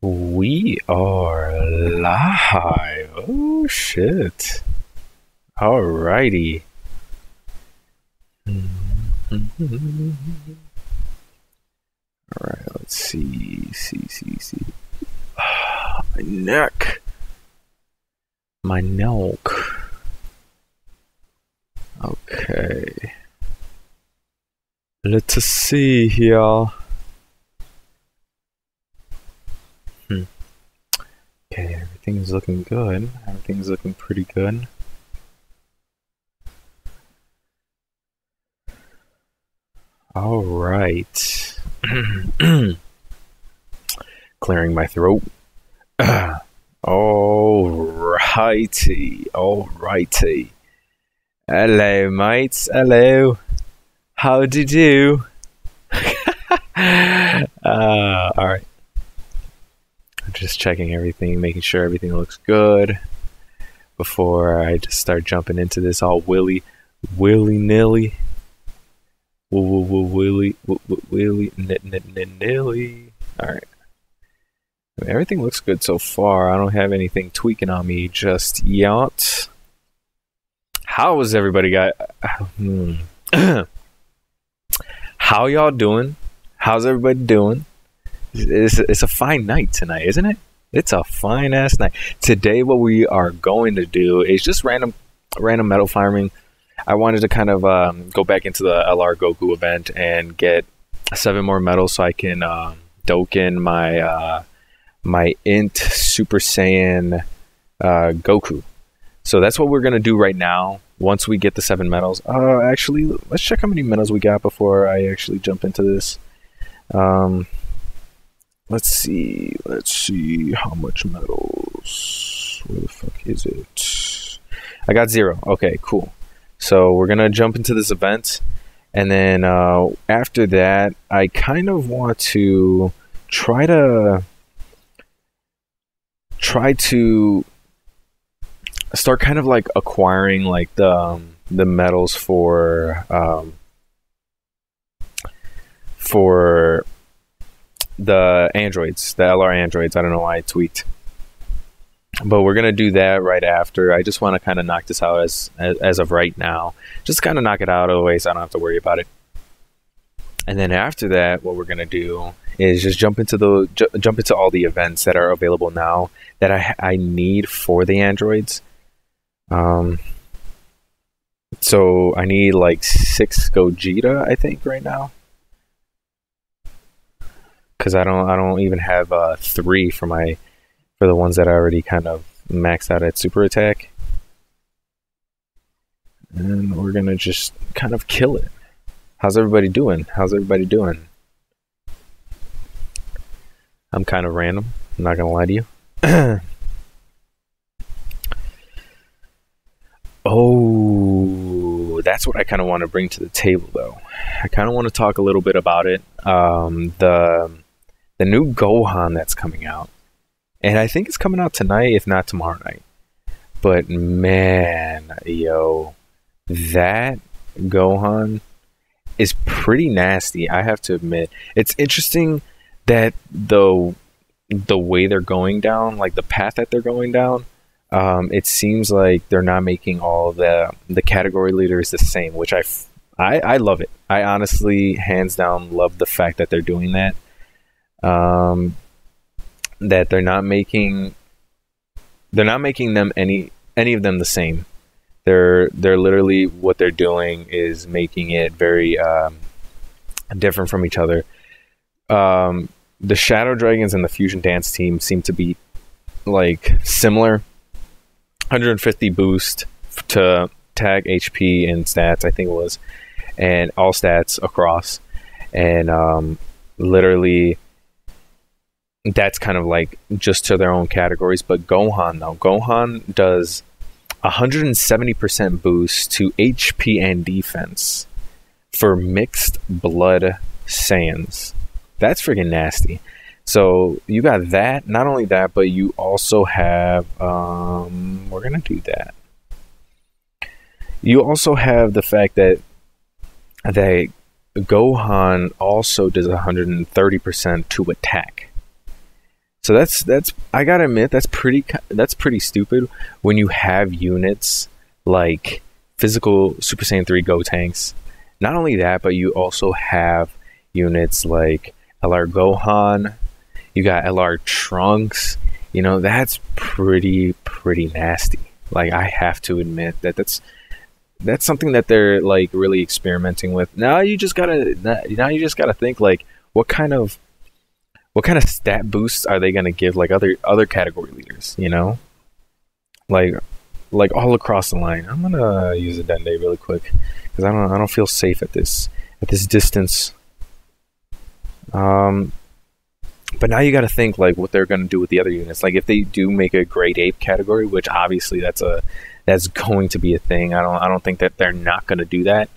We are live. Oh shit. Alrighty. Alright, let's see. My neck. My neck. Okay. Let's see here. Okay, everything's looking good. Everything's looking pretty good. All right. Clearing my throat. Alrighty. Hello, mates. Hello. How do you do? All right. Just checking everything, making sure everything looks good before I just start jumping into this all willy nilly. Willy nilly. All right. Everything looks good so far. I don't have anything tweaking on me just yet. How is everybody How y'all doing? How's everybody doing? It's a fine night tonight, isn't it? It's a fine ass night. Today what we are going to do is just random metal farming. I wanted to kind of go back into the LR Goku event and get 7 more medals so I can Dokkan my Int Super Saiyan Goku. So that's what we're gonna do right now. Once we get the 7 medals. Actually, let's check how many medals we got before I actually jump into this. Let's see how much medals. Where the fuck is it? I got 0. Okay, cool. So we're gonna jump into this event, and then after that, I kind of want to try to start kind of like acquiring like the medals for the androids, the LR androids. I don't know why I tweaked, but we're gonna do that right after. I just want to kind of knock this out as of right now, just kind of knock it out of the way so I don't have to worry about it. And then after that, what we're gonna do is just jump into all the events that are available now that I need for the androids. So I need like 6 Gogeta, I think, right now. Because I don't even have 3 for the ones that I already kind of maxed out at super attack. And we're gonna just kind of kill it. How's everybody doing? I'm kind of random. I'm not gonna lie to you. Oh, that's what I kind of want to bring to the table, though. I kind of want to talk a little bit about it. The new Gohan that's coming out, and I think it's coming out tonight, if not tomorrow night. But man, yo, that Gohan is pretty nasty, I have to admit. It's interesting that the way they're going down, like the path that they're going down, it seems like they're not making all the category leaders the same, which I love it. I honestly, hands down, love the fact that they're doing that. That they're not making them any of them the same. They're literally, what they're doing is making it very different from each other. The Shadow Dragons and the Fusion Dance team seem to be like similar. 150 boost to tag HP and stats, I think it was, and all stats across, and literally that's kind of like just to their own categories. But Gohan, though, Gohan does 170% boost to HP and defense for mixed blood Saiyans. That's freaking nasty. So you got that. Not only that, but you also have we're gonna do that. You also have the fact that Gohan also does 130% to attack. So that's I gotta admit that's pretty stupid when you have units like physical Super Saiyan 3 Gotenks. Not only that, but you also have units like LR Gohan. You got LR Trunks. You know, that's pretty nasty. Like, I have to admit that's something that they're like really experimenting with. Now you just gotta think, like, what kind of stat boosts are they gonna give like other category leaders? You know, like all across the line. I'm gonna use a Dende really quick because I don't feel safe at this distance. But now you got to think like what they're going to do with the other units. Like if they do make a grade 8 category, which obviously that's going to be a thing. I don't think that they're not going to do that.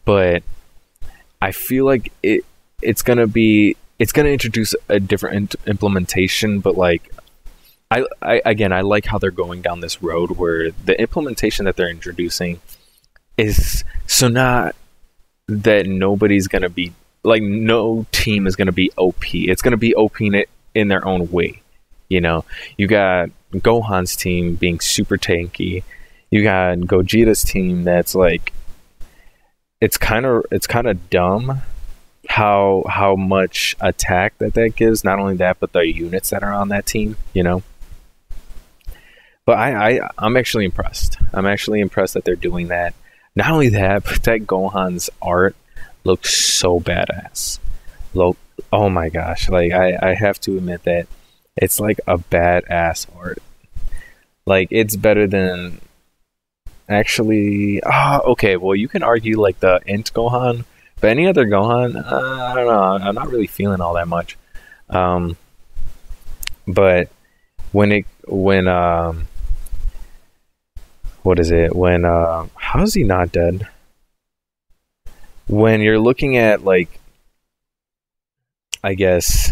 But I feel like it's going to introduce a different implementation. But like I like how they're going down this road where the implementation that they're introducing is so not that nobody's going to be, like, no team is going to be OP. It's going to be OP in their own way. You know, you got Gohan's team being super tanky. You got Gogeta's team that's like, it's kind of dumb how much attack that gives. Not only that, but the units that are on that team, you know. But I'm actually impressed. I'm actually impressed that they're doing that. Not only that, but that Gohan's art looks so badass. Oh my gosh, like I have to admit that it's like a badass art. Like it's better than actually okay, well you can argue like the Int Gohan, but any other Gohan, I don't know, I'm not really feeling all that much. But when how is he not dead? When you're looking at, like, I guess,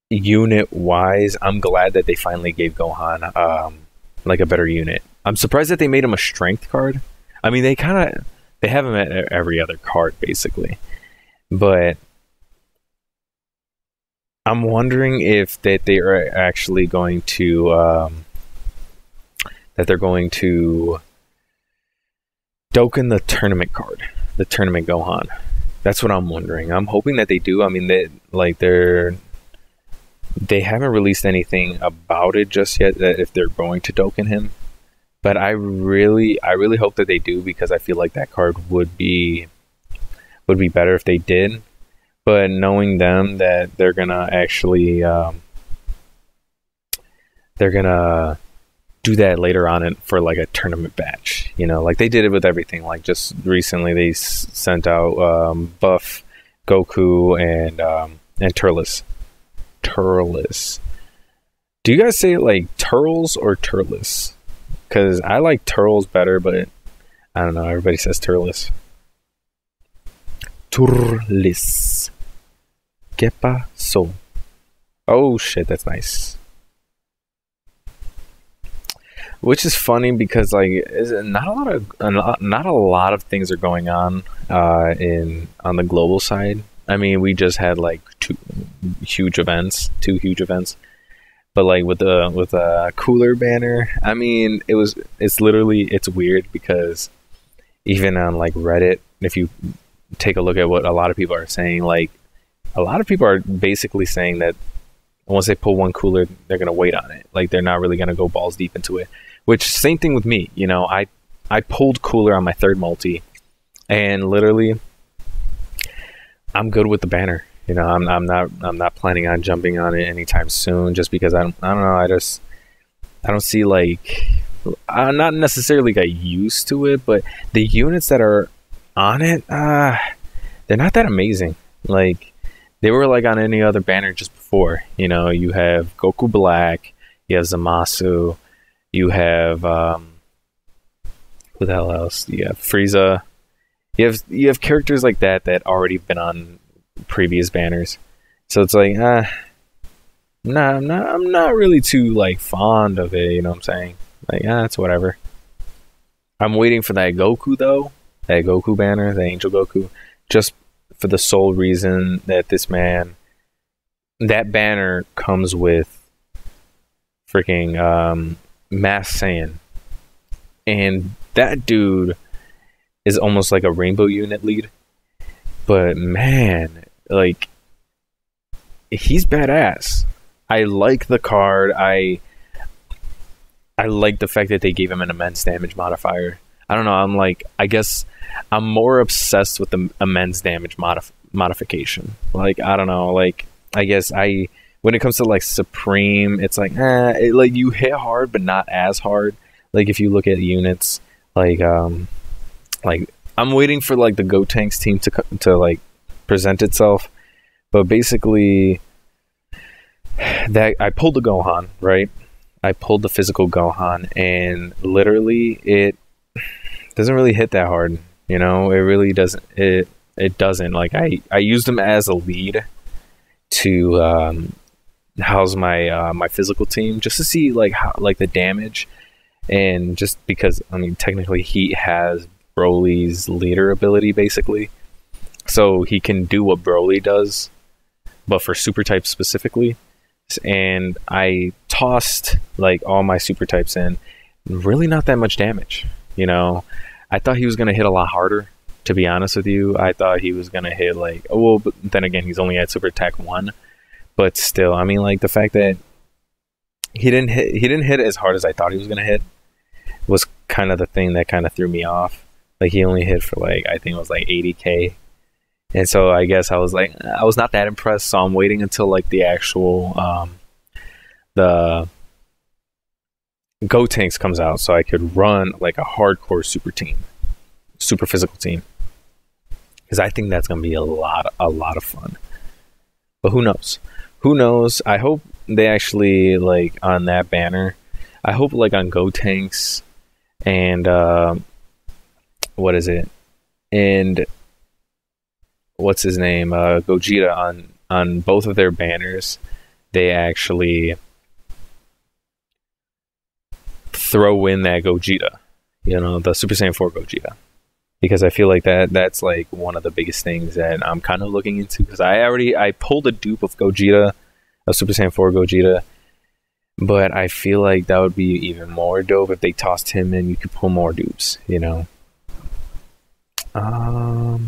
unit-wise, I'm glad that they finally gave Gohan, like, a better unit. I'm surprised that they made him a strength card. I mean, they have him at every other card, basically. But I'm wondering if they are actually going to, that they're going to Dokkan the tournament card, the tournament Gohan. That's what I'm wondering. I'm hoping that they do. I mean, they haven't released anything about it just yet, that if they're going to Dokkan him. But I really hope that they do, because I feel like that card would be better if they did. But knowing them, that they're gonna actually they're gonna do that later on for like a tournament batch, you know, like they did it with everything. Like just recently they sent out Buff, Goku, and Turles. Do you guys say it like Turles or Turles? Because I like Turles better, but I don't know, everybody says Turles. Turles. ¿Qué pasó? Oh shit, that's nice. Which is funny because like not a lot of things are going on on the global side. I mean, we just had like two huge events, but like with the cooler banner, I mean, it's weird because even on like Reddit, if you take a look at what a lot of people are saying, like a lot of people are basically saying that once they pull one cooler, they're gonna wait on it. Like they're not really gonna go balls deep into it. Which, same thing with me, you know, I pulled cooler on my third multi, and literally, I'm good with the banner. You know, I'm not planning on jumping on it anytime soon, just because I don't know, I don't see, like, I'm not necessarily got used to it, but the units that are on it, they're not that amazing. Like, they were like on any other banner just before. You know, you have Goku Black, you have Zamasu. You have who the hell else? You have Frieza. You have characters like that already been on previous banners. So it's like, nah, I'm not really too like fond of it. You know what I'm saying? Like, it's whatever. I'm waiting for that Goku though, that Goku banner, the Angel Goku, just for the sole reason that that banner comes with freaking Mass Saiyan, and that dude is almost like a rainbow unit lead. But man, like, he's badass. I like the card. I like the fact that they gave him an immense damage modifier. I don't know. I guess I'm more obsessed with the immense damage modification. Like, I don't know. Like, I guess when it comes to like Supreme, it's like, like you hit hard, but not as hard. Like if you look at units, like I'm waiting for like the Gotenks team to like present itself. But basically, that I pulled the Gohan, right? I pulled the physical Gohan, and literally it doesn't really hit that hard. You know, it really doesn't. It doesn't. Like I used him as a lead to house my physical team just to see like how like the damage, and just because I mean technically he has Broly's leader ability basically, so he can do what Broly does, but for super types specifically. And I tossed like all my super types in, really not that much damage. You know, I thought he was gonna hit a lot harder. To be honest with you, I thought he was gonna hit like, oh well, but then again, he's only at super attack 1. But still, I mean, like the fact that he didn't hit as hard as I thought he was gonna hit was kind of the thing that kind of threw me off. Like he only hit for like, I think it was like 80k. And so I guess I was like, I was not that impressed. So I'm waiting until like the actual the Gotenks comes out, so I could run like a hardcore super physical team, because I think that's gonna be a lot of fun. But who knows? Who knows? I hope they actually like on that banner. I hope like on Gotenks and what is it? And what's his name? Gogeta on both of their banners, they actually throw in that Gogeta, you know, the Super Saiyan 4 Gogeta, because I feel like that's like one of the biggest things that I'm kind of looking into, because I pulled a dupe of Gogeta, of Super Saiyan 4 Gogeta, but I feel like that would be even more dope if they tossed him in. You could pull more dupes, you know. Oh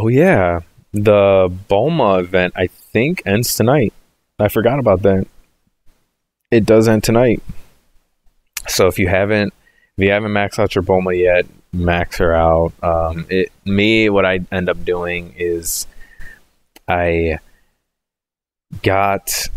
yeah, the Bulma event I think ends tonight. I forgot about that. It does end tonight. So if you haven't maxed out your Bulma yet, max her out. What I end up doing is I maxed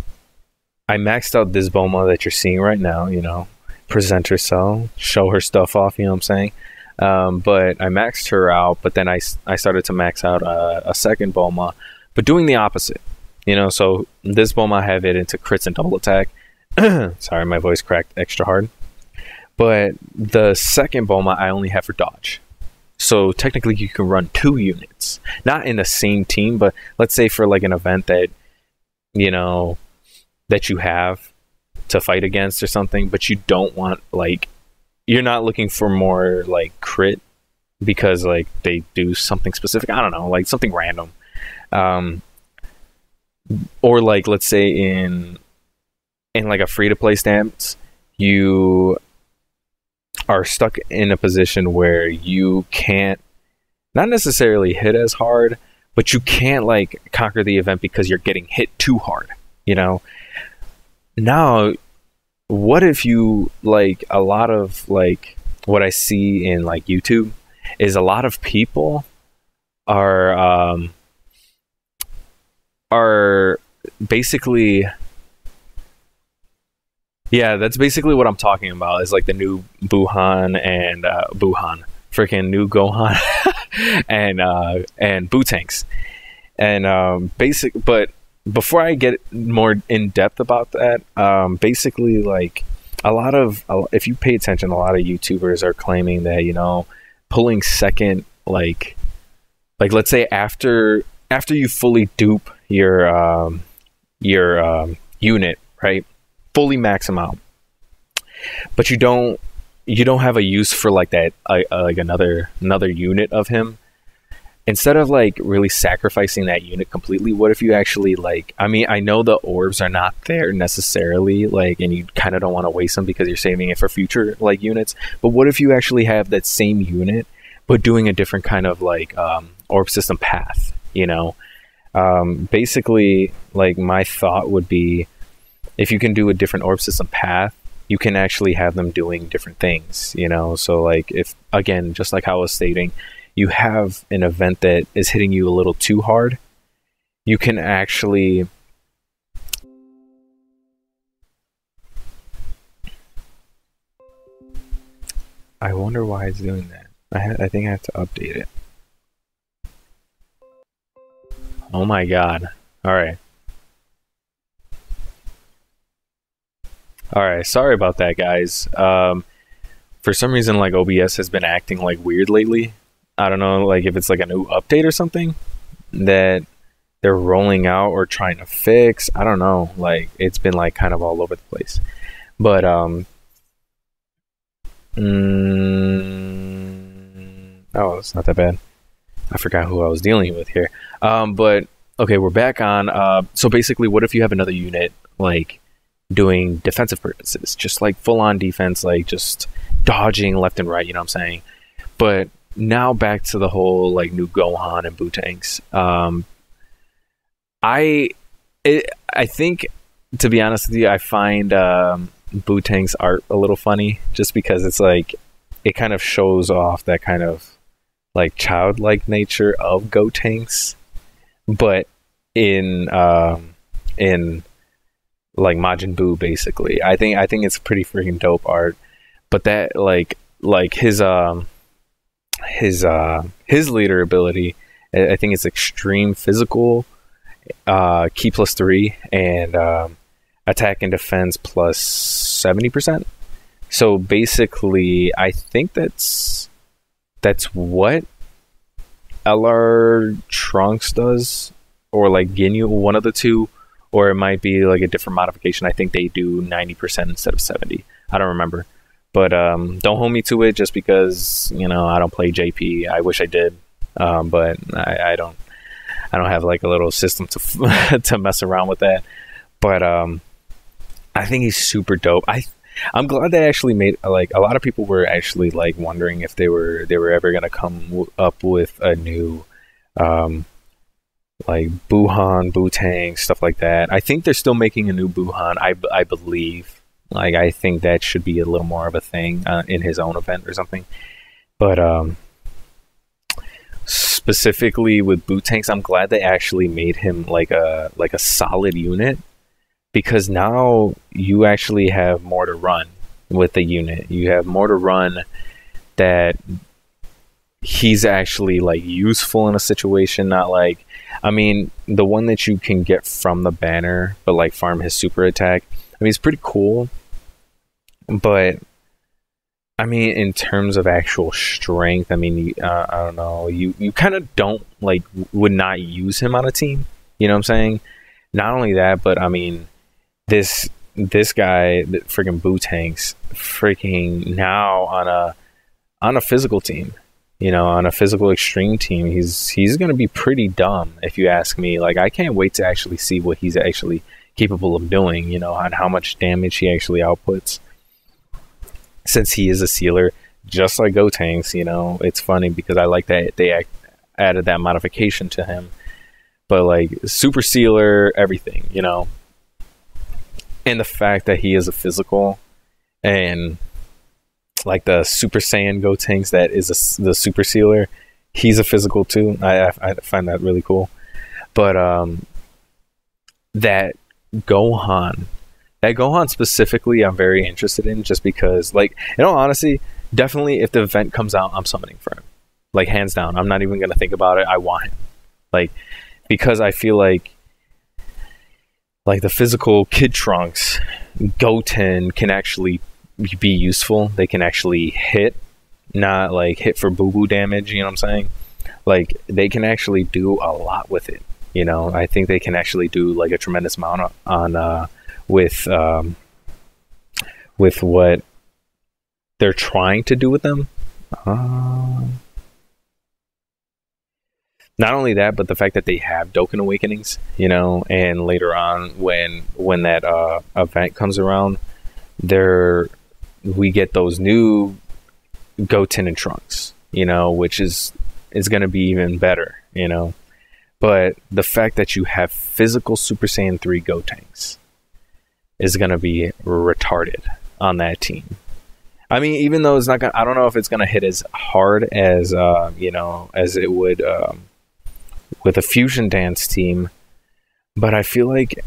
out this Bulma that you're seeing right now, you know, present herself, show her stuff off, you know what I'm saying? But I maxed her out, but then I started to max out a second Bulma, but doing the opposite, you know. So this Bulma I have it into crits and double attack. Sorry, my voice cracked extra hard. But the second Bulma I only have for dodge. So technically you can run 2 units. Not in the same team, but let's say for like an event that, you know, that you have to fight against or something, but you don't want like, you're not looking for more like crit because like they do something specific. I don't know, like something random. Or like, let's say in like a free-to-play stance, you are stuck in a position where you can't, not necessarily hit as hard, but you can't like conquer the event because you're getting hit too hard, you know. Now what if you like, a lot of like what I see in like YouTube is a lot of people are basically, yeah, that's basically what I'm talking about, is like the new Buhan and freaking new Gohan and Bootanks. And but before I get more in depth about that, basically, like if you pay attention, a lot of YouTubers are claiming that, you know, pulling second, like let's say after you fully dupe your unit, right? Fully max them out, but you don't have a use for like that, like another unit of him. Instead of like really sacrificing that unit completely, what if you actually, like, I mean, I know the orbs are not there necessarily, like, and you kind of don't want to waste them because you're saving it for future like units, but what if you actually have that same unit but doing a different kind of like orb system path, you know? Basically, like, my thought would be, if you can do a different orb system path, you can actually have them doing different things, you know? So like, if, again, just like how I was stating, you have an event that is hitting you a little too hard, you can actually I wonder why it's doing that. I think I have to update it. Oh my god. Alright, sorry about that, guys. For some reason, like, OBS has been acting like weird lately. I don't know, like, if it's like a new update or something that they're rolling out or trying to fix. I don't know. Like, it's been like kind of all over the place. But oh, it's not that bad. I forgot who I was dealing with here. But okay, we're back on. So basically, what if you have another unit like doing defensive purposes, just like full on defense, like just dodging left and right, you know what I'm saying? But now back to the whole like new Gohan and Bootanks. I think, to be honest with you, I find Bootank's art a little funny, just because it's like, it kind of shows off that kind of like childlike nature of Gotenks, but in like Majin Buu, basically. I think it's pretty freaking dope art. But that like his leader ability, I think it's extreme physical, key +3, and attack and defense plus 70%. So basically, I think that's what LR Trunks does, or like Ginyu, one of the two, or it might be like a different modification. I think they do 90% instead of 70. I don't remember. But don't hold me to it, just because, you know, I don't play JP. I wish I did, but I don't have like a little system to to mess around with that. But I think he's super dope. I'm glad they actually made, like, a lot of people were actually like wondering if they were ever gonna come up with a new like Buhan, Bootang, stuff like that. I think they're still making a new Buhan. I believe. Like, I think that should be a little more of a thing in his own event or something. But specifically with Bootanks, I'm glad they actually made him like a solid unit, because now you actually have more to run with the unit. You have more to run, that he's actually like useful in a situation, not like, I mean, the one that you can get from the banner, but like farm his super attack. I mean, it's pretty cool, but I mean, in terms of actual strength, I mean, I don't know, you kind of don't, like, would not use him on a team, you know what I'm saying? Not only that, but I mean, this guy, the freaking Bootanks, freaking now on a physical team, you know, on a physical extreme team, he's gonna be pretty dumb, if you ask me. Like, I can't wait to actually see what he's actually capable of doing, you know, and how much damage he actually outputs, since he is a sealer, just like Gotenks. You know, it's funny because I like that they added that modification to him, but like super sealer, everything, you know, and the fact that he is a physical, and like the Super Saiyan Gotenks that is the super sealer, he's a physical too. I find that really cool. But that Gohan specifically, I'm very interested in, just because, like, in all honesty, definitely if the event comes out, I'm summoning for him, like, hands down. I'm not even gonna think about it. I want him, like, because I feel like like the physical Kid Trunks, Goten can actually be useful. They can actually hit, not like hit for boo boo damage. You know what I'm saying? Like they can actually do a lot with it. You know, I think they can actually do like a tremendous amount on with what they're trying to do with them. Not only that, but the fact that they have Dokkan Awakenings, you know, and later on when that event comes around, we get those new Goten and Trunks, you know, which is going to be even better, you know. But the fact that you have physical Super Saiyan 3 Gotenks is going to be retarded on that team. I mean, even though it's not gonna, I don't know if it's going to hit as hard as you know, as it would with a Fusion Dance team, but I feel like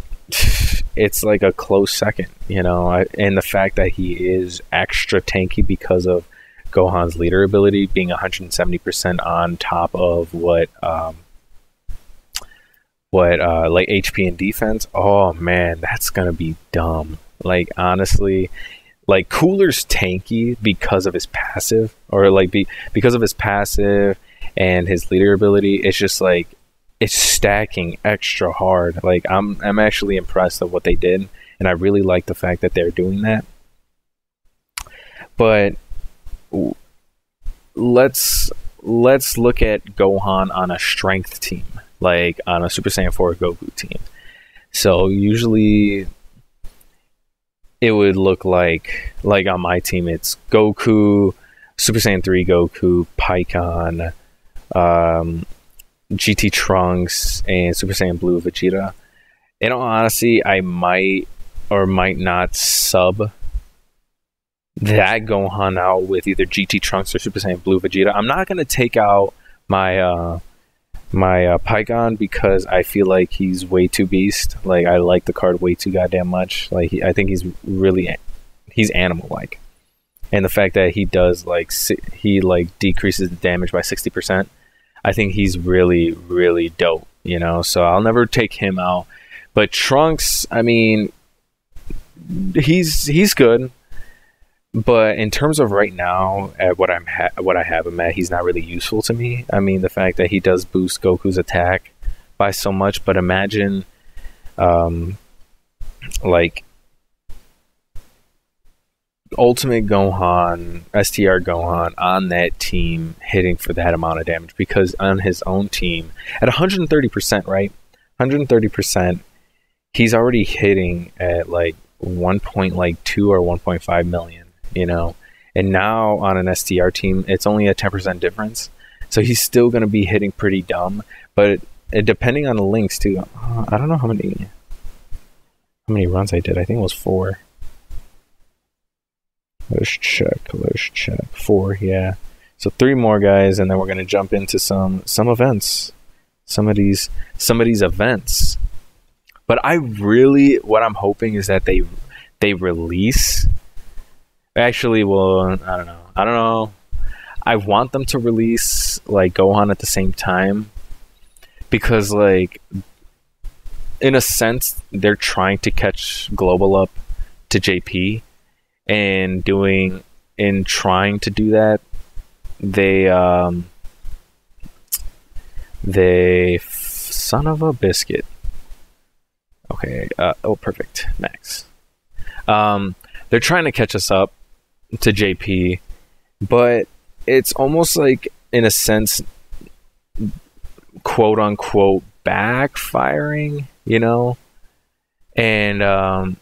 it's like a close second, you know. And the fact that he is extra tanky because of Gohan's leader ability being 170% on top of what like HP and defense. Oh man, that's gonna be dumb. Like honestly, like Cooler's tanky because of his passive, or like because of his passive and his leader ability. It's just like it's stacking extra hard. Like I'm actually impressed of what they did, and I really like the fact that they're doing that. But let's look at Gohan on a strength team, like on a Super Saiyan 4 Goku team. So usually it would look like on my team it's Goku, Super Saiyan 3 Goku, Pikkon, GT Trunks, and Super Saiyan Blue Vegeta. In all honesty, I might or might not sub that Gohan out with either GT Trunks or Super Saiyan Blue Vegeta. I'm not going to take out my Pikkon because I feel like he's way too beast. Like I like the card way too goddamn much. Like I think he's animal like, and the fact that he does he decreases the damage by 60%. I think he's really really dope. You know, so I'll never take him out. But Trunks, I mean, he's good. But in terms of right now, at what I have him at, he's not really useful to me. I mean, the fact that he does boost Goku's attack by so much, but imagine, like, Ultimate Gohan, STR Gohan on that team hitting for that amount of damage, because on his own team, at 130%, right? 130%, he's already hitting at like 1.2 or 1.5 million. You know, and now on an STR team, it's only a 10% difference. So he's still going to be hitting pretty dumb, but depending on the links too. I don't know how many runs I did. I think it was 4. Let's check. 4, yeah. So 3 more guys, and then we're going to jump into some events. Some of these events. But what I'm hoping is that they release. Actually, well, I don't know. I want them to release like Gohan at the same time, because like in a sense they're trying to catch Global up to JP, and trying to do that, they son of a biscuit. Okay, perfect. Max. They're trying to catch us up to JP, but it's almost like, in a sense, quote unquote backfiring, you know? And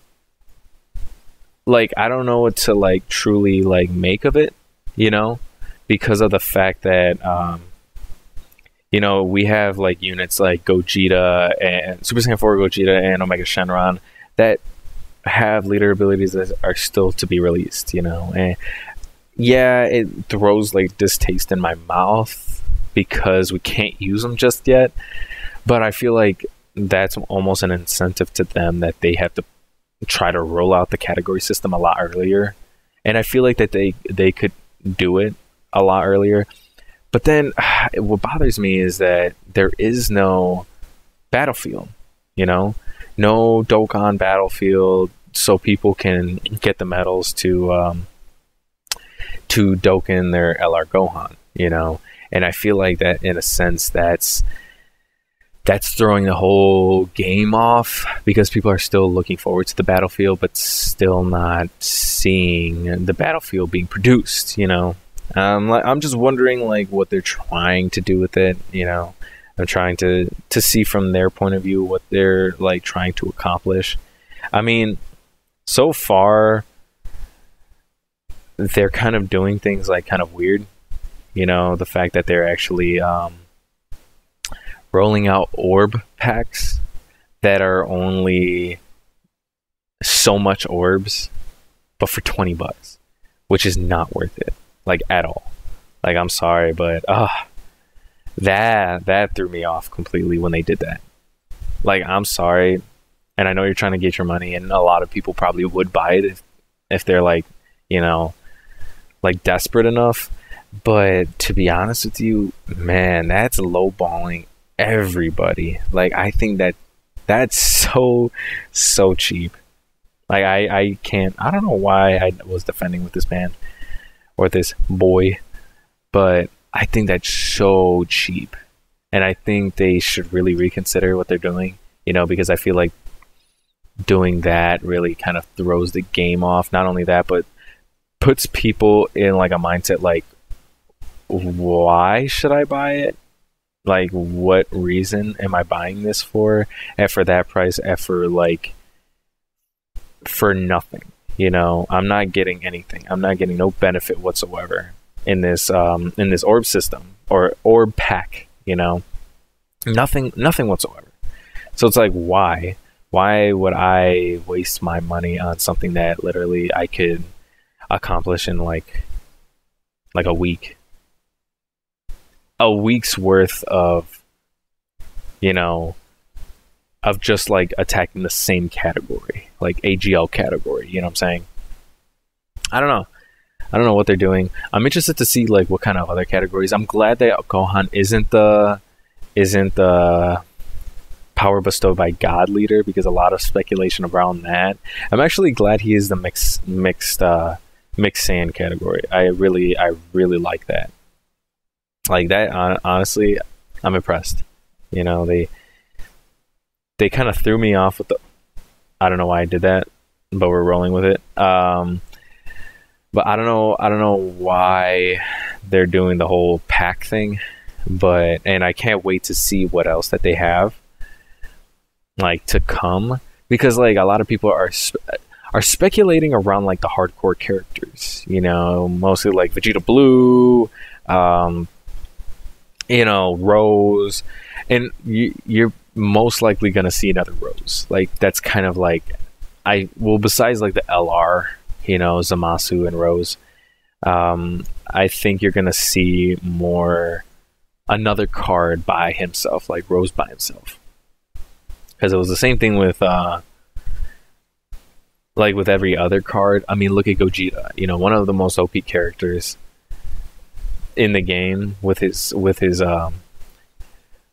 like I don't know what to like truly like make of it, you know, because of the fact that you know, we have like units like Gogeta and Super Saiyan 4 Gogeta and Omega Shenron that have leader abilities that are still to be released, you know. And yeah, it throws like distaste in my mouth because we can't use them just yet, but I feel like that's almost an incentive to them, that they have to try to roll out the category system a lot earlier, and I feel like that they could do it a lot earlier. But then what bothers me is that there is no battlefield, you know. no Dokkan battlefield, so people can get the medals to Dokkan their LR Gohan, you know. And I feel like that, in a sense, that's throwing the whole game off, because people are still looking forward to the battlefield, but still not seeing the battlefield being produced, you know. I'm just wondering, like, what they're trying to do with it, you know. I'm trying to see from their point of view what they're, like, trying to accomplish. I mean, so far, they're kind of doing things, like, kind of weird. You know, the fact that they're actually rolling out orb packs that are only so much orbs, but for $20, which is not worth it, like, at all. Like, I'm sorry, but that threw me off completely when they did that. Like, I'm sorry, and I know you're trying to get your money, and a lot of people probably would buy it if they're, like, you know, like, desperate enough. But to be honest with you, man, that's lowballing everybody. Like, I think that's so cheap. Like, I can't, I don't know why I was defending with this man or this boy, but I think that's so cheap. And I think they should really reconsider what they're doing, you know, because I feel like doing that really kind of throws the game off. Not only that, but puts people in, like, a mindset like, why should I buy it? Like, what reason am I buying this for? And for that price, and for, like, for nothing, you know. I'm not getting anything. I'm not getting no benefit whatsoever in this orb system or orb pack, you know. Nothing whatsoever. So it's like, why would I waste my money on something that literally I could accomplish in like a week? A week's worth of, you know, of just, like, attacking the same category, like AGL category, you know what I'm saying? I don't know what they're doing. I'm interested to see, like, what kind of other categories. I'm glad that Gohan isn't the power bestowed by God leader, because a lot of speculation around that. I'm actually glad he is the mixed Saiyan category. I really like that. Like, that, honestly, I'm impressed. You know, they kind of threw me off with the, I don't know why I did that, but we're rolling with it. But I don't know why they're doing the whole pack thing, and I can't wait to see what else that they have, like, to come, because, like, a lot of people are speculating around, like, the hardcore characters, you know, mostly, like, Vegeta Blue, you know, Rose, and you're most likely gonna see another Rose. Like, that's kind of like, besides, like, the LR, you know, Zamasu and Rose, I think you're gonna see another card by himself, like Rose by himself, because it was the same thing with like with every other card. I mean, look at Gogeta, you know, one of the most OP characters in the game, with his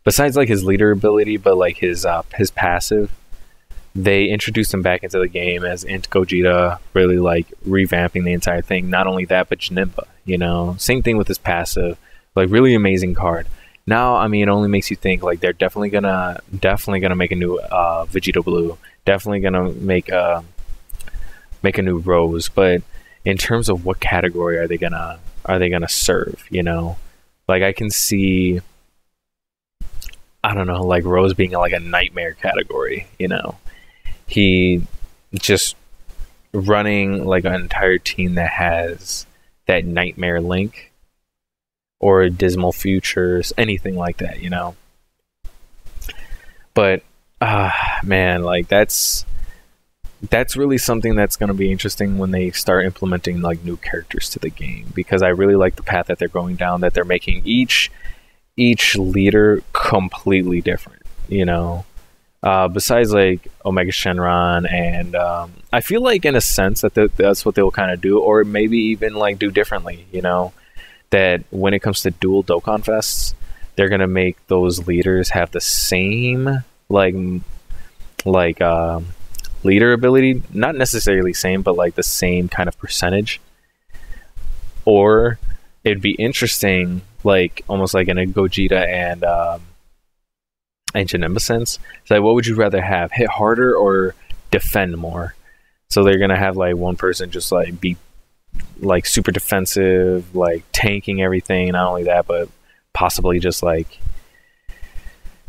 besides, like, his leader ability, but, like, his passive. They introduced him back into the game as Int Gogeta, really, like, revamping the entire thing. Not only that, but Janemba, you know, same thing with his passive, like, really amazing card. Now, I mean, it only makes you think, like, they're definitely gonna make a new Vegeta Blue, definitely gonna make a new Rose, but in terms of what category are they gonna serve, you know? Like, I can see, I don't know, like, Rose being like a nightmare category, you know? He just running, like, an entire team that has that nightmare Link or Dismal Futures, anything like that, you know? But man, like, that's really something that's going to be interesting when they start implementing, like, new characters to the game, because I really like the path that they're going down, that they're making each leader completely different, you know. Besides, like, Omega Shenron, and I feel like, in a sense, that's what they'll kind of do, or maybe even, like, do differently, you know, that when it comes to dual Dokkan Fests, they're gonna make those leaders have the same, like, like leader ability, not necessarily same, but like the same kind of percentage. Or it'd be interesting, like almost like in a Gogeta and Janemba sense. It's like, what would you rather have, hit harder or defend more? So they're gonna have like one person just like be like super defensive, like tanking everything. Not only that, but possibly just like,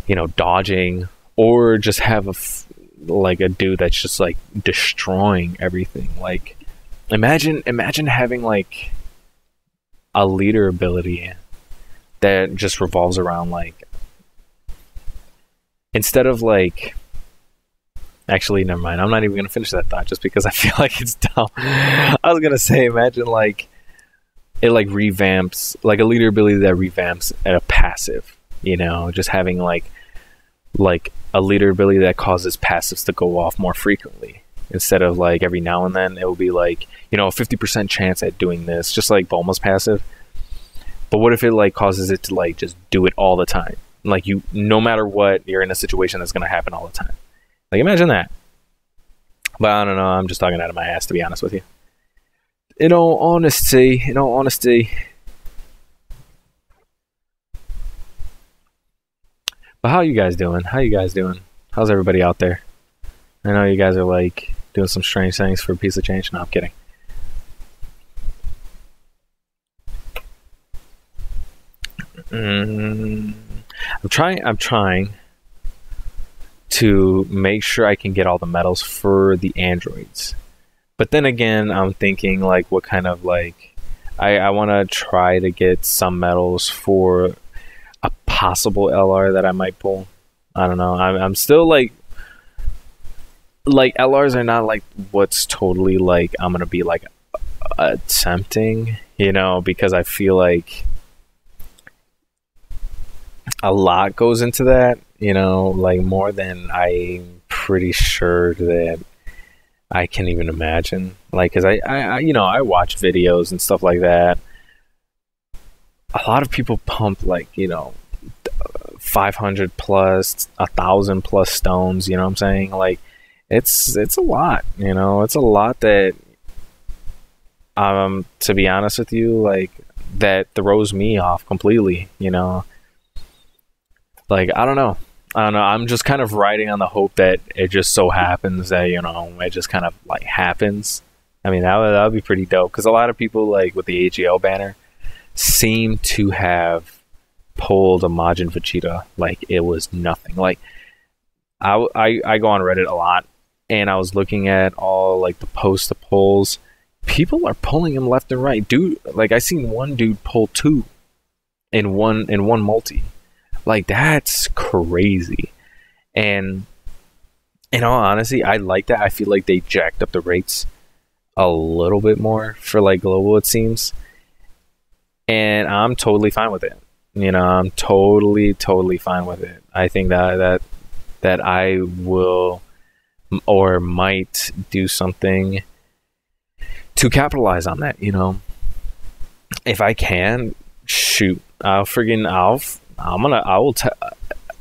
you know, dodging, or just have like a dude that's just like destroying everything. Like imagine having like a leader ability that just revolves around like, instead of like, actually never mind, I'm not even gonna finish that thought just because I feel like it's dumb. I was gonna say, imagine like it like revamps, like a leader ability that revamps at a passive, you know, just having like a leader ability that causes passives to go off more frequently, instead of like every now and then. It will be like, you know, a 50% chance at doing this, just like Bulma's passive. But what if it like causes it to like just do it all the time? Like, you, no matter what, you're in a situation that's going to happen all the time. Like, imagine that. But I don't know, I'm just talking out of my ass, to be honest with you. In all honesty. But how you guys doing? How's everybody out there? I know you guys are like doing some strange things for a piece of change. No, I'm kidding. I'm trying to make sure I can get all the medals for the androids. But then again, I'm thinking like, what kind of like, I want to try to get some medals for a possible LR that I might pull. I don't know. I'm still like LRs are not like what's totally like I'm gonna be like attempting, you know, because I feel like a lot goes into that, you know, like more than I'm pretty sure that I can even imagine. Like, cause I you know, I watch videos and stuff like that. A lot of people pump like, you know, 500 plus, 1,000 plus stones, you know what I'm saying? Like, it's a lot, you know, it's a lot that, to be honest with you, like, that throws me off completely, you know? Like, I don't know. I'm just kind of riding on the hope that it just so happens that, you know, it just kind of like happens. I mean, that would be pretty dope, because a lot of people like with the AGL banner seem to have pulled a Majin Vegeta like it was nothing. Like, I go on Reddit a lot, and I was looking at all like the post polls. People are pulling him left and right, dude. Like, I seen one dude pull 2 in one multi. Like, that's crazy. And in all honesty, I like that. I feel like they jacked up the rates a little bit more for like global, it seems. And I'm totally fine with it. You know, I'm totally fine with it. I think that I will or might do something to capitalize on that, you know. If I can, shoot, I will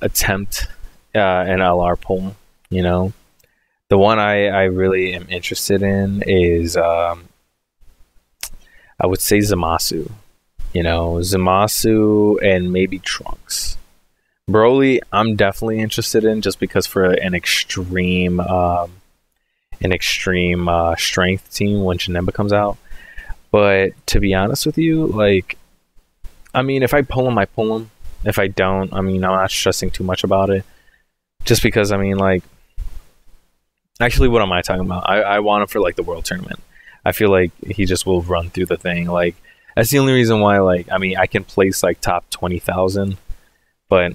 attempt an LR pull, you know. The one I really am interested in is I would say Zamasu. You know, Zamasu and maybe Trunks. Broly, I'm definitely interested in, just because for an extreme strength team when Janemba comes out. But to be honest with you, like, I mean, if I pull him, I pull him. If I don't, I mean, I'm not stressing too much about it. Just because, I mean, like, actually, what am I talking about? I want him for like the world tournament. I feel like he just will run through the thing. Like, that's the only reason why, like, I mean, I can place like top 20,000, but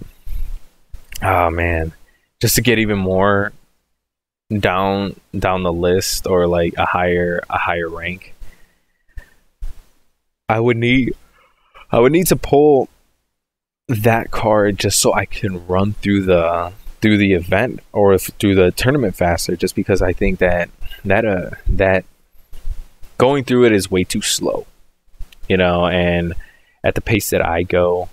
oh man, just to get even more down the list, or like a higher rank, I would need to pull that card just so I can run through the event or through the tournament faster, just because I think that going through it is way too slow. You know, and at the pace that I go,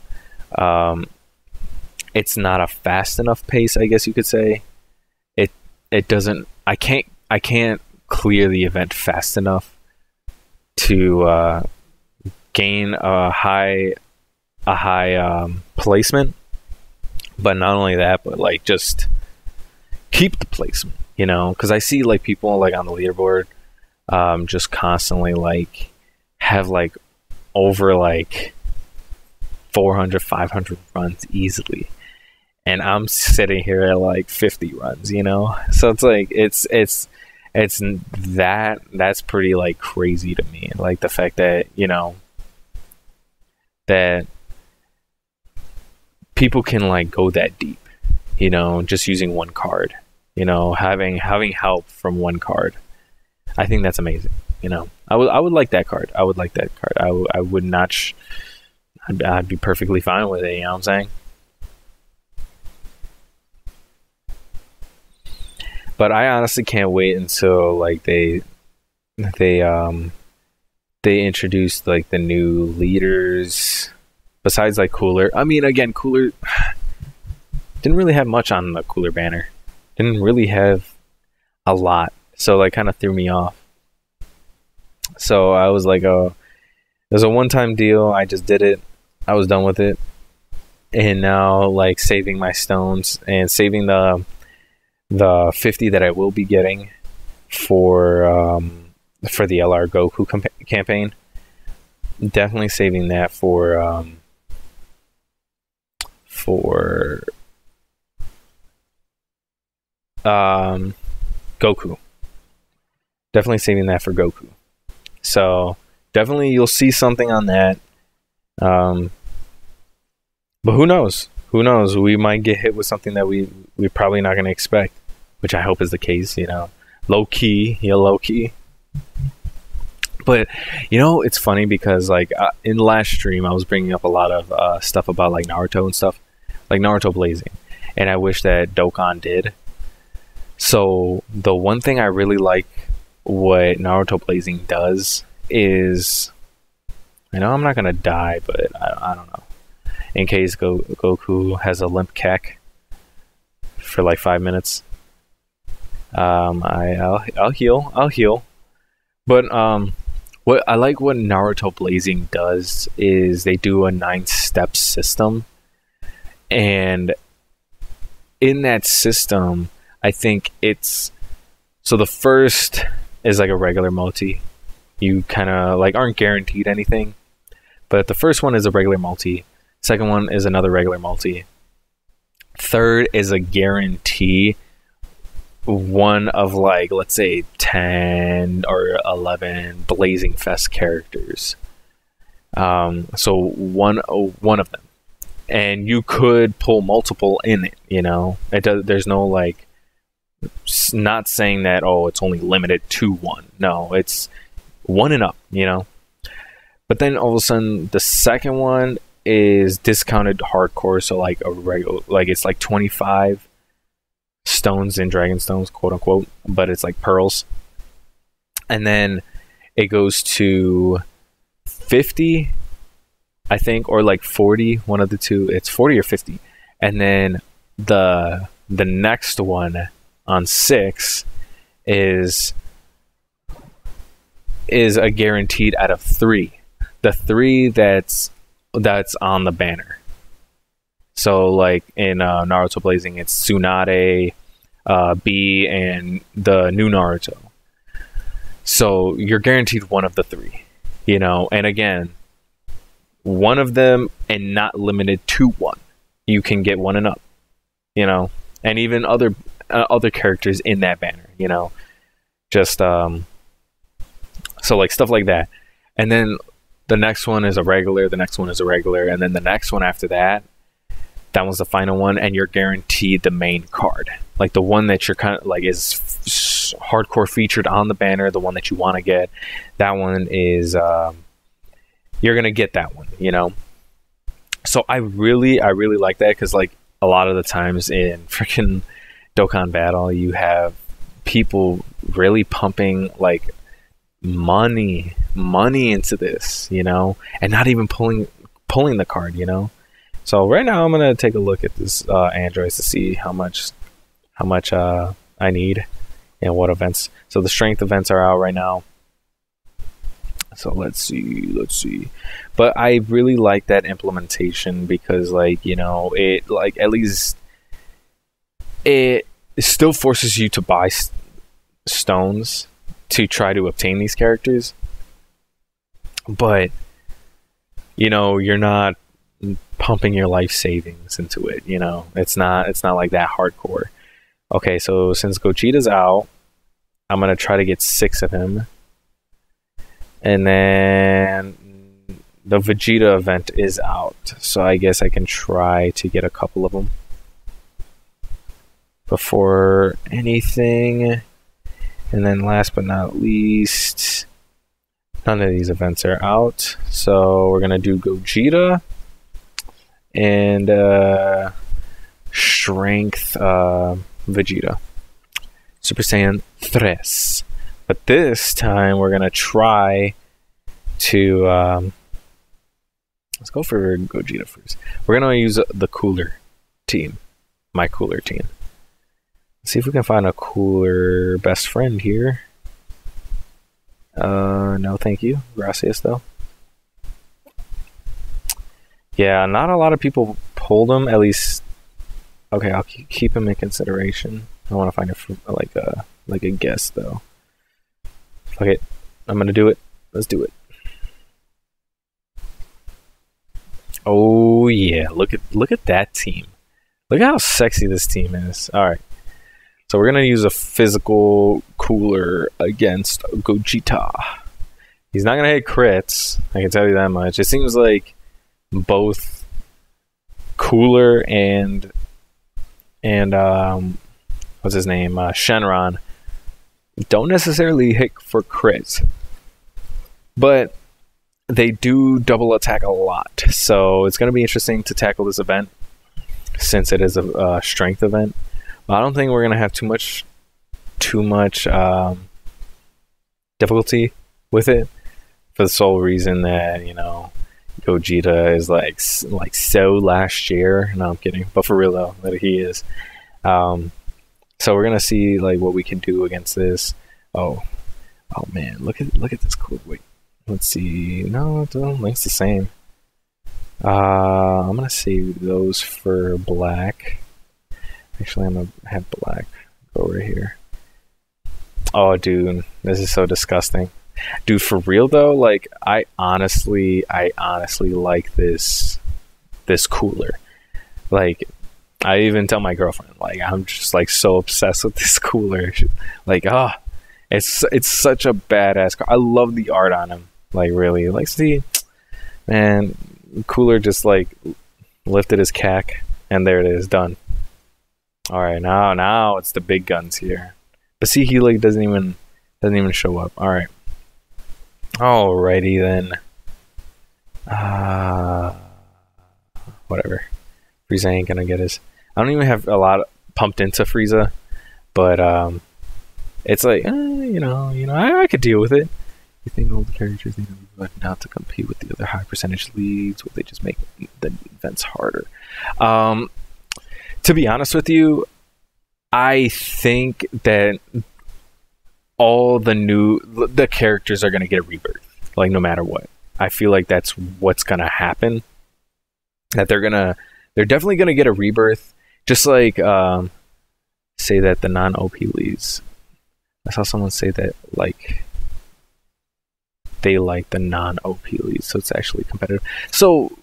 it's not a fast enough pace, I guess you could say. it doesn't. I can't clear the event fast enough to gain a high placement. But not only that, but like just keep the placement, you know, because I see like people like on the leaderboard just constantly like have like over like 400 500 runs easily, and I'm sitting here at like 50 runs, you know. So it's like that's pretty like crazy to me, like the fact that, you know, that people can like go that deep, you know, just using one card, you know, having help from one card. I think that's amazing, you know. I would like that card. I would like that card. I would not. I'd be perfectly fine with it. You know what I'm saying? But I honestly can't wait until like they introduced like the new leaders. Besides like Cooler. I mean, again, Cooler didn't really have much on the Cooler banner. Didn't really have a lot. So like kind of threw me off. So I was like, oh, it was a one-time deal. I just did it. I was done with it. And now like saving my stones and saving the 50 that I will be getting for the LR Goku campaign. Definitely saving that for Goku. Definitely saving that for Goku. So definitely you'll see something on that. But who knows? Who knows? We might get hit with something that we're probably not going to expect, which I hope is the case, you know. Low key. But, you know, it's funny because, like, in the last stream, I was bringing up a lot of stuff about, like, Naruto and stuff. Like, Naruto Blazing. And I wish that Dokkan did. So, the one thing I really like what Naruto Blazing does is... I know I'm not going to die, but I don't know. In case Goku has a limp cack for, like, 5 minutes. I'll heal. But, what I like what Naruto Blazing does is they do a 9-step system, and in that system, I think it's so the first is like a regular multi. You kind of like aren't guaranteed anything, but the first one is a regular multi. Second one is another regular multi. Third is a guarantee. One of like, let's say 10 or 11 Blazing Fest characters. So one of them, and you could pull multiple in it. You know, there's no like, not saying that it's only limited to one. No, it's one and up. You know, but then all of a sudden the second one is discounted hardcore. So like a regular, like it's like 25 stones and dragon stones, quote unquote, but it's like pearls. And then it goes to 50, I think, or like 40, one of the two. It's 40 or 50. And then the next one on 6 is a guaranteed out of 3. The 3 that's on the banner. So, like, in Naruto Blazing, it's Tsunade, B, and the new Naruto. So, you're guaranteed one of the 3, you know? And again, one of them and not limited to one. You can get one and up, you know? And even other characters in that banner, you know? Just, so, like, stuff like that. And then the next one is a regular, the next one is a regular, and then the next one after that, that one's the final one, and you're guaranteed the main card. Like the one that you're kind of like is hardcore featured on the banner, the one that you want to get. That one is, you're going to get that one, you know? So I really like that because like a lot of the times in freaking Dokkan Battle, you have people really pumping like money into this, you know? And not even pulling the card, you know? So right now I'm gonna take a look at this Androids to see how much I need and what events. So the strength events are out right now. So let's see. But I really like that implementation because, like, you know, it, like, at least it still forces you to buy stones to try to obtain these characters. But, you know, you're not pumping your life savings into it, you know. It's not like that hardcore. Okay, so since Gogeta's out, I'm going to try to get 6 of him. And then the Vegeta event is out, so I guess I can try to get a couple of them before anything. And then last but not least, none of these events are out, so we're gonna do Gogeta and Strength Vegeta, Super Saiyan 3. But this time we're gonna try to let's go for Gogeta first. We're gonna use the cooler team, my cooler team. Let's see if we can find a cooler best friend here. No, thank you, gracias though. Yeah, not a lot of people pulled him. At least, okay, I'll keep him in consideration. I want to find like a guest though. Okay, I'm gonna do it. Let's do it. Oh yeah, look at that team. Look at how sexy this team is. All right, so we're gonna use a physical cooler against Gogeta. He's not gonna hit crits. I can tell you that much. It seems like both cooler and what's his name, Shenron, don't necessarily hit for crits, but they do double attack a lot. So it's going to be interesting to tackle this event since it is a strength event. But I don't think we're going to have too much difficulty with it, for the sole reason that, you know, Gogeta is like so last year. No, I'm kidding, but for real though, that he is. So we're gonna see like what we can do against this. Oh man, look at this cool. Wait, let's see. No, it doesn't. It's the same. I'm gonna save those for black. Actually, I'm gonna have black go right here. Oh, dude, this is so disgusting. Dude, for real though, like I honestly like this cooler. Like, I even tell my girlfriend, like, I'm just like so obsessed with this cooler. Like, it's such a badass car. I love the art on him. Like, really, like, see, man, cooler just like lifted his cack, and there it is, done. All right, now it's the big guns here. But see, he like doesn't even show up. All right, alrighty then. Whatever. Frieza ain't gonna get his. I don't even have a lot pumped into Frieza, but it's like you know, I could deal with it. You think all the characters need to be buttoned out to compete with the other high percentage leads? Would they just make the events harder? To be honest with you, I think that all the characters are gonna get a rebirth, like no matter what. I feel like that's what's gonna happen. That they're definitely gonna get a rebirth. Just like say that the non-OP leads. I saw someone say that like they like the non-OP leads, so it's actually competitive. So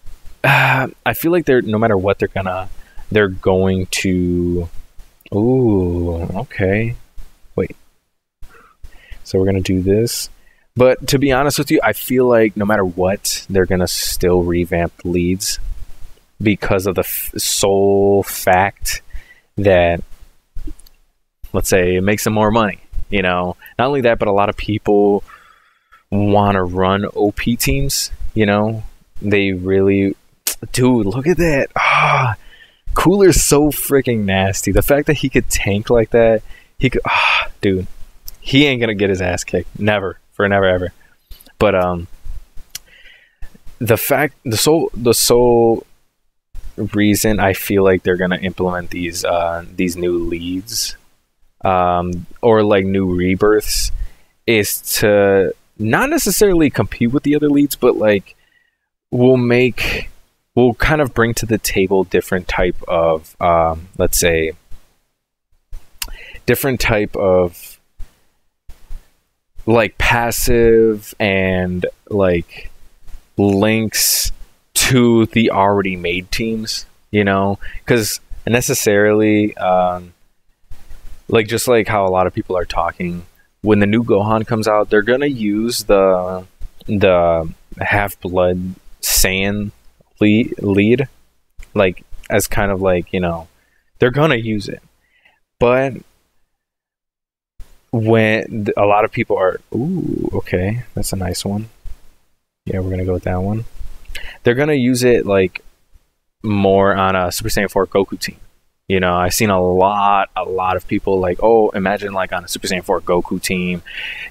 I feel like no matter what they're going to. Ooh, okay. Wait. So we're gonna do this. But to be honest with you, I feel like no matter what, they're gonna still revamp the leads because of the sole fact that, let's say, it makes them more money. You know, not only that, but a lot of people want to run OP teams. You know, they really, dude, look at that. Cooler's so freaking nasty. The fact that he could tank like that, dude, he ain't gonna get his ass kicked. Never ever. But the sole reason I feel like they're gonna implement these new leads or like new rebirths is to not necessarily compete with the other leads, but like we'll kind of bring to the table different type of let's say different type of like passive and like links to the already made teams, you know, because necessarily like just like how a lot of people are talking, when the new Gohan comes out, they're gonna use the Half-Blood Saiyan lead like as kind of like, you know, they're gonna use it. But when a lot of people are, ooh, okay, that's a nice one. Yeah, we're gonna go with that one. They're gonna use it like more on a Super Saiyan 4 Goku team. You know, I've seen a lot of people like, oh, imagine like on a Super Saiyan 4 Goku team.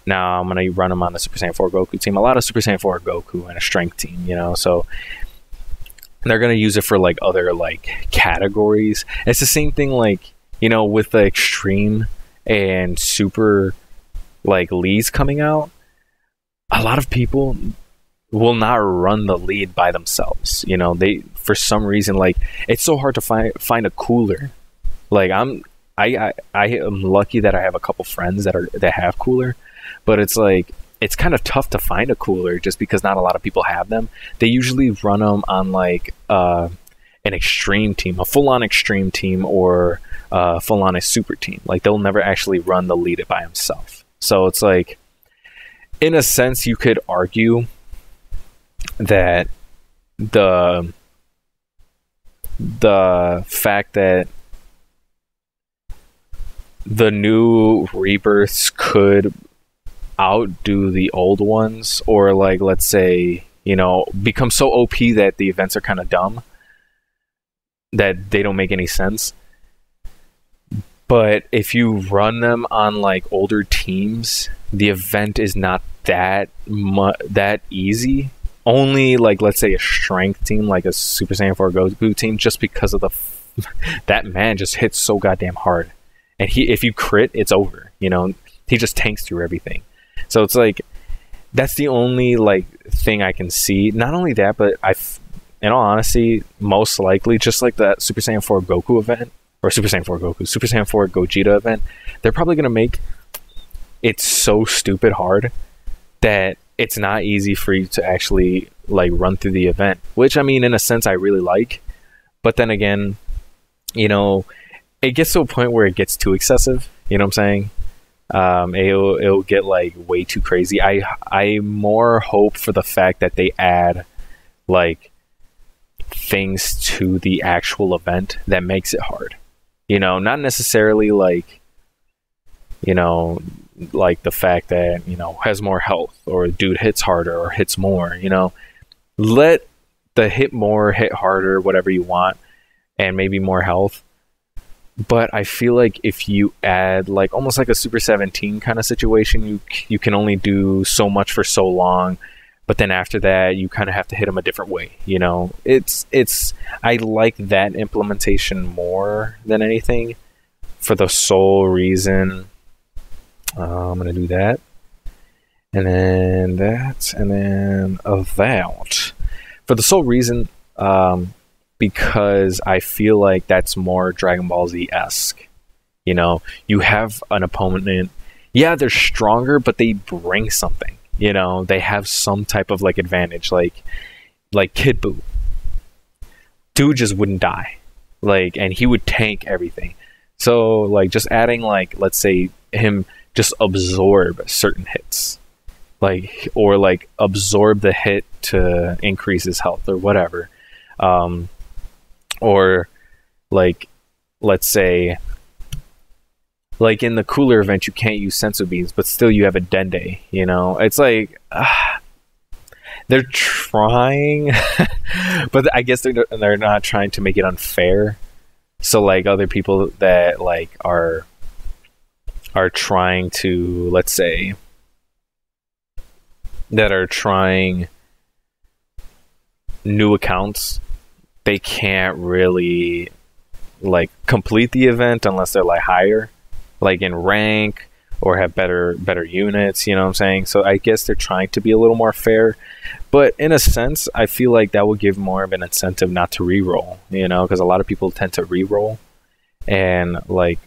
Now I'm gonna run them on the Super Saiyan 4 Goku team. A lot of Super Saiyan 4 Goku and a strength team, you know, so they're gonna use it for like other like categories. It's the same thing like, you know, with the extreme and super like leads coming out. A lot of people will not run the lead by themselves, you know. They, for some reason, like it's so hard to find a cooler. Like I am lucky that I have a couple friends that have cooler, but it's like it's kind of tough to find a cooler just because not a lot of people have them. They usually run them on like an extreme team, a full-on extreme team, or full-on a super team. Like they'll never actually run the lead by himself. So it's like, in a sense, you could argue that the fact that the new rebirths could outdo the old ones, or like, let's say, you know, become so OP that the events are kind of dumb, that they don't make any sense. But if you run them on like older teams, the event is not that easy. Only like, let's say, a strength team like a Super Saiyan 4 Goku team, just because of that man just hits so goddamn hard, and if you crit, it's over. You know, he just tanks through everything. So it's like, that's the only like thing I can see. Not only that, but in all honesty, most likely, just like that Super Saiyan 4 Goku event, or Super Saiyan 4 Goku, Super Saiyan 4 Gogeta event, they're probably gonna make it so stupid hard that it's not easy for you to actually like run through the event, which I mean, in a sense, I really like. But then again, you know, it gets to a point where it gets too excessive. You know what I'm saying? It'll get like way too crazy. I more hope for the fact that they add like things to the actual event that makes it hard. You know, not necessarily like, you know, like the fact that, you know, has more health, or dude hits harder or hits more, you know. Let the hit more, hit harder, whatever you want, and maybe more health. But I feel like if you add like almost like a Super 17 kind of situation, you can only do so much for so long, but then after that you kind of have to hit them a different way, you know. It's I like that implementation more than anything, for the sole reason, I'm gonna do that, and then that, and then that, for the sole reason, because I feel like that's more Dragon Ball Z-esque. You know, you have an opponent, yeah, they're stronger, but they bring something. You know, they have some type of like advantage, like Kid Buu. Dude just wouldn't die, like, and he would tank everything. So like, just adding like, let's say, him just absorb certain hits, like, or like absorb the hit to increase his health or whatever, or like, let's say, like in the cooler event you can't use sensu beans, but still you have a Dende, you know. It's like, they're trying but I guess they're not trying to make it unfair. So like, other people that like are trying to, let's say, that are trying new accounts, they can't really like complete the event unless they're like higher. like in rank or have better units, you know what I'm saying? So I guess they're trying to be a little more fair, but in a sense I feel like that would give more of an incentive not to reroll, you know, because a lot of people tend to reroll and like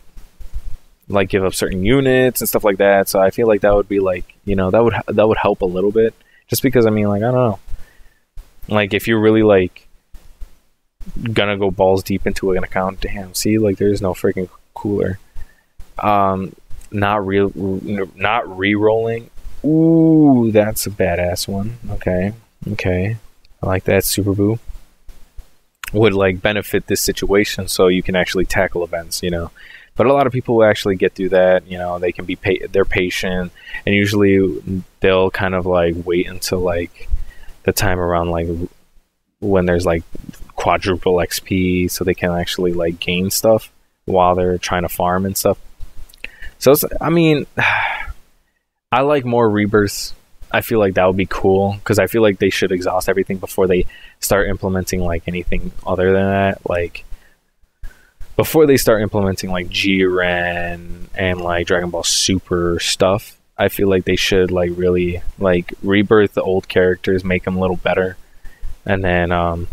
give up certain units and stuff like that. So I feel like that would be like, you know, that would help a little bit, just because I mean, like, I don't know, like if you're really like gonna go balls deep into an account, damn, see, like there's no freaking cooler. Not re-rolling. Ooh, that's a badass one. Okay, I like that. Super Boo would like benefit this situation, so you can actually tackle events, you know. But a lot of people will actually get through that, you know. They can be they're patient, and usually they'll kind of like wait until like the time around like when there's like quadruple XP, so they can actually like gain stuff while they're trying to farm and stuff. So it's, I mean, I like more rebirths. I feel like that would be cool, because I feel like they should exhaust everything before they start implementing like anything other than that. Like before they start implementing like G-Ren and like Dragon Ball Super stuff, I feel like they should like really like rebirth the old characters, make them a little better, and then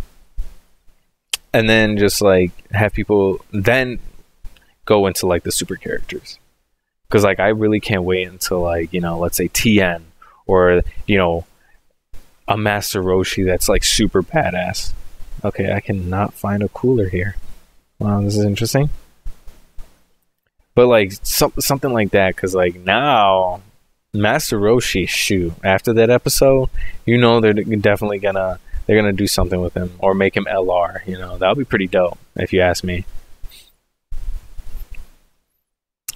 just like have people then go into like the super characters. Because like I really can't wait until like, you know, let's say TN, or, you know, a Master Roshi that's like super badass. Okay, I cannot find a cooler here. Wow, this is interesting. But like something like that, because like now Master Roshi, shoot, after that episode, you know, they're definitely gonna do something with him, or make him LR. You know, that would be pretty dope if you ask me.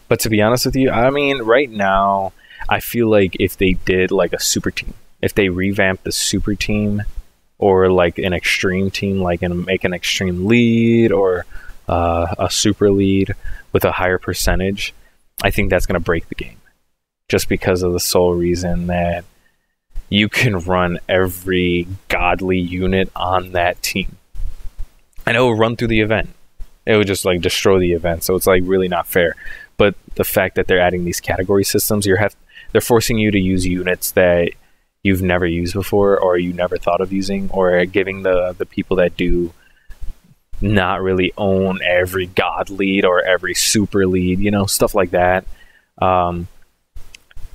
But to be honest with you, I mean, right now, I feel like if they did like a super team, if they revamped the super team, or like an extreme team, like make an extreme lead, or a super lead with a higher percentage, I think that's going to break the game. Just because of the sole reason that you can run every godly unit on that team, and it will run through the event. It would just like destroy the event. So it's like really not fair. But the fact that they're adding these category systems, they're forcing you to use units that you've never used before, or you never thought of using, or giving the people that do not really own every god lead or every super lead, you know, stuff like that.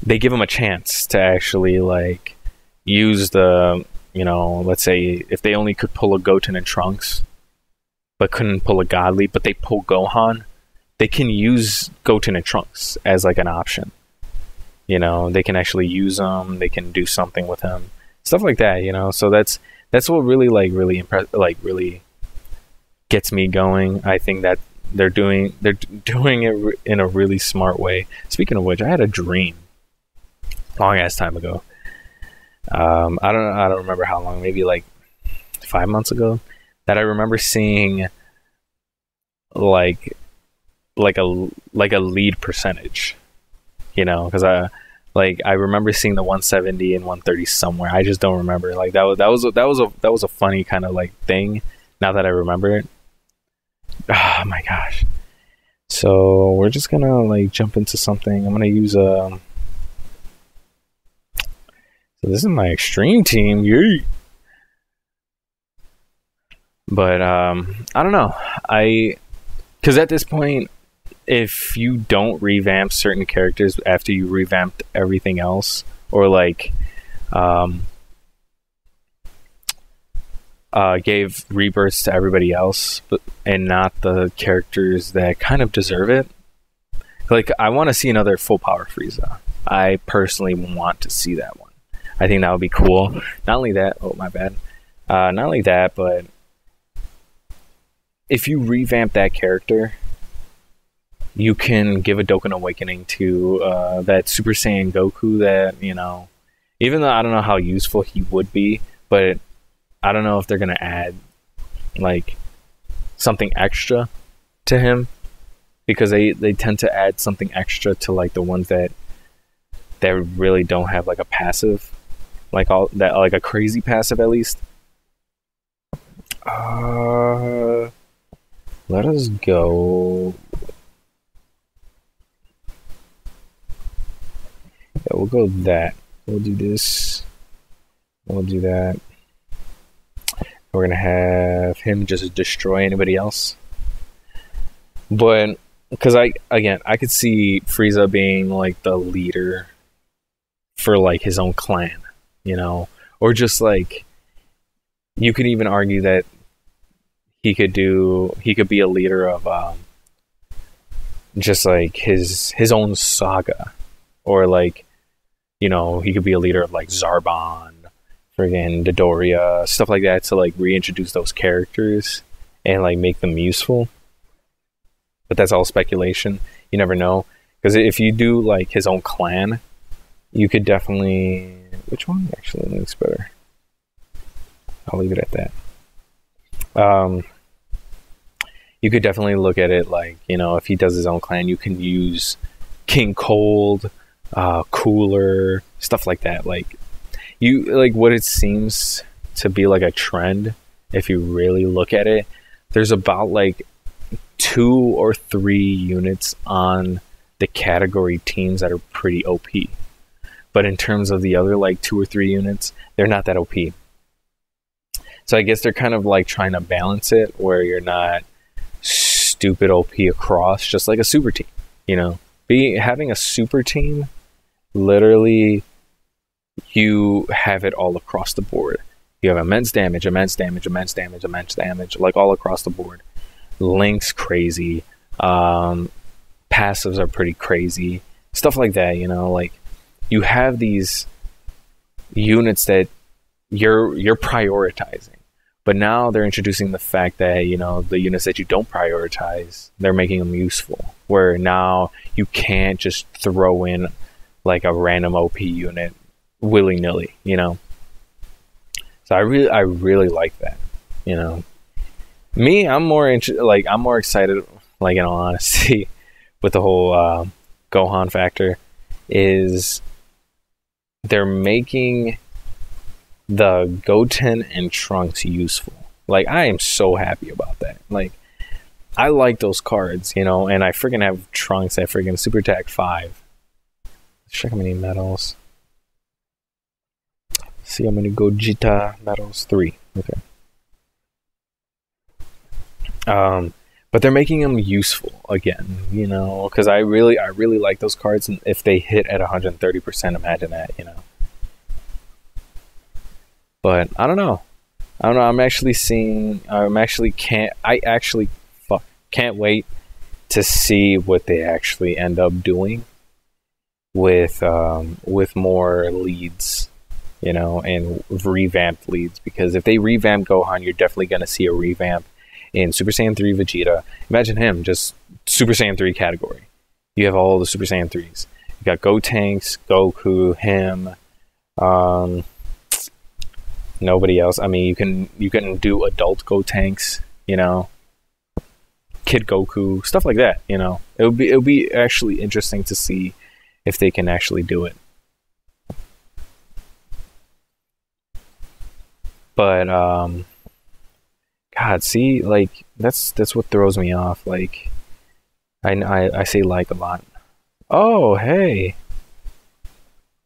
They give them a chance to actually like use the, you know, let's say if they only could pull a Goten and Trunks, but couldn't pull a god lead, but they pull Gohan, they can use Goten and Trunks as like an option. You know, they can actually use them. They can do something with them, stuff like that. You know, so that's what really really gets me going. I think that they're doing it in a really smart way. Speaking of which, I had a dream long ass time ago. I don't remember how long. Maybe like 5 months ago. That I remember seeing like a lead percentage, you know, because I remember seeing the 170 and 130 somewhere. I just don't remember. Like that was a funny kind of like thing. Now that I remember it, oh my gosh. So we're just gonna like jump into something. I'm gonna use so this is my extreme team. Yay! But I don't know. Because at this point, if you don't revamp certain characters after you revamped everything else, or like gave rebirths to everybody else, and not the characters that kind of deserve it, like I want to see another full power Frieza. I personally want to see that one. I think that would be cool. Not only that, oh my bad. Not only that, but if you revamp that character, you can give a Dokkan Awakening to that Super Saiyan Goku that, you know, even though I don't know how useful he would be, but I don't know if they're going to add like something extra to him, because they tend to add something extra to like the ones that really don't have like a passive, like all that, like a crazy passive at least. Let us go. we'll go with that. We'll do this. We'll do that. We're gonna have him just destroy anybody else. But because I could see Frieza being like the leader for like his own clan, you know, or just like you could even argue that he could be a leader of just like his own saga, or like, you know, he could be a leader of like Zarbon, friggin' Dodoria, stuff like that, to like reintroduce those characters and like make them useful. But that's all speculation. You never know, because if you do like his own clan, you could definitely. Which one actually looks better? I'll leave it at that. You could definitely look at it like, you know, if he does his own clan, you can use King Cold, Cooler, stuff like that. Like what it seems to be like a trend, if you really look at it, there's about like 2 or 3 units on the category teams that are pretty OP. But in terms of the other like 2 or 3 units, they're not that OP. So I guess they're kind of like trying to balance it where you're not stupid OP across, just like a super team, you know. Having a super team, literally you have it all across the board. You have immense damage, like all across the board. Link's crazy, passives are pretty crazy, stuff like that, you know. Like you have these units that you're prioritizing. But now they're introducing the fact that, you know, the units that you don't prioritize, they're making them useful. Where now you can't just throw in like a random OP unit willy-nilly, you know. So I really like that, you know. Me, I'm more excited, like, in all honesty, with the whole Gohan factor, is they're making the Goten and Trunks useful. Like, I am so happy about that. Like, I like those cards, you know, and I freaking have Trunks at freaking Super Attack 5. Let's check how many medals. See how many Gogeta medals? 3. Okay. But they're making them useful again, you know, because I really like those cards, and if they hit at 130%, imagine that, you know. But I don't know. Can't wait to see what they actually end up doing with more leads, you know, and revamped leads. Because if they revamp Gohan, you're definitely going to see a revamp in Super Saiyan 3 Vegeta. Imagine him, just Super Saiyan 3 category. You have all the Super Saiyan 3s. You got Gotenks, Goku, him, nobody else. I mean, you can do adult Gotenks, you know, Kid Goku, stuff like that, you know. It'll be actually interesting to see if they can actually do it. But God, see, like that's what throws me off. Like, I say like a lot. Oh, hey,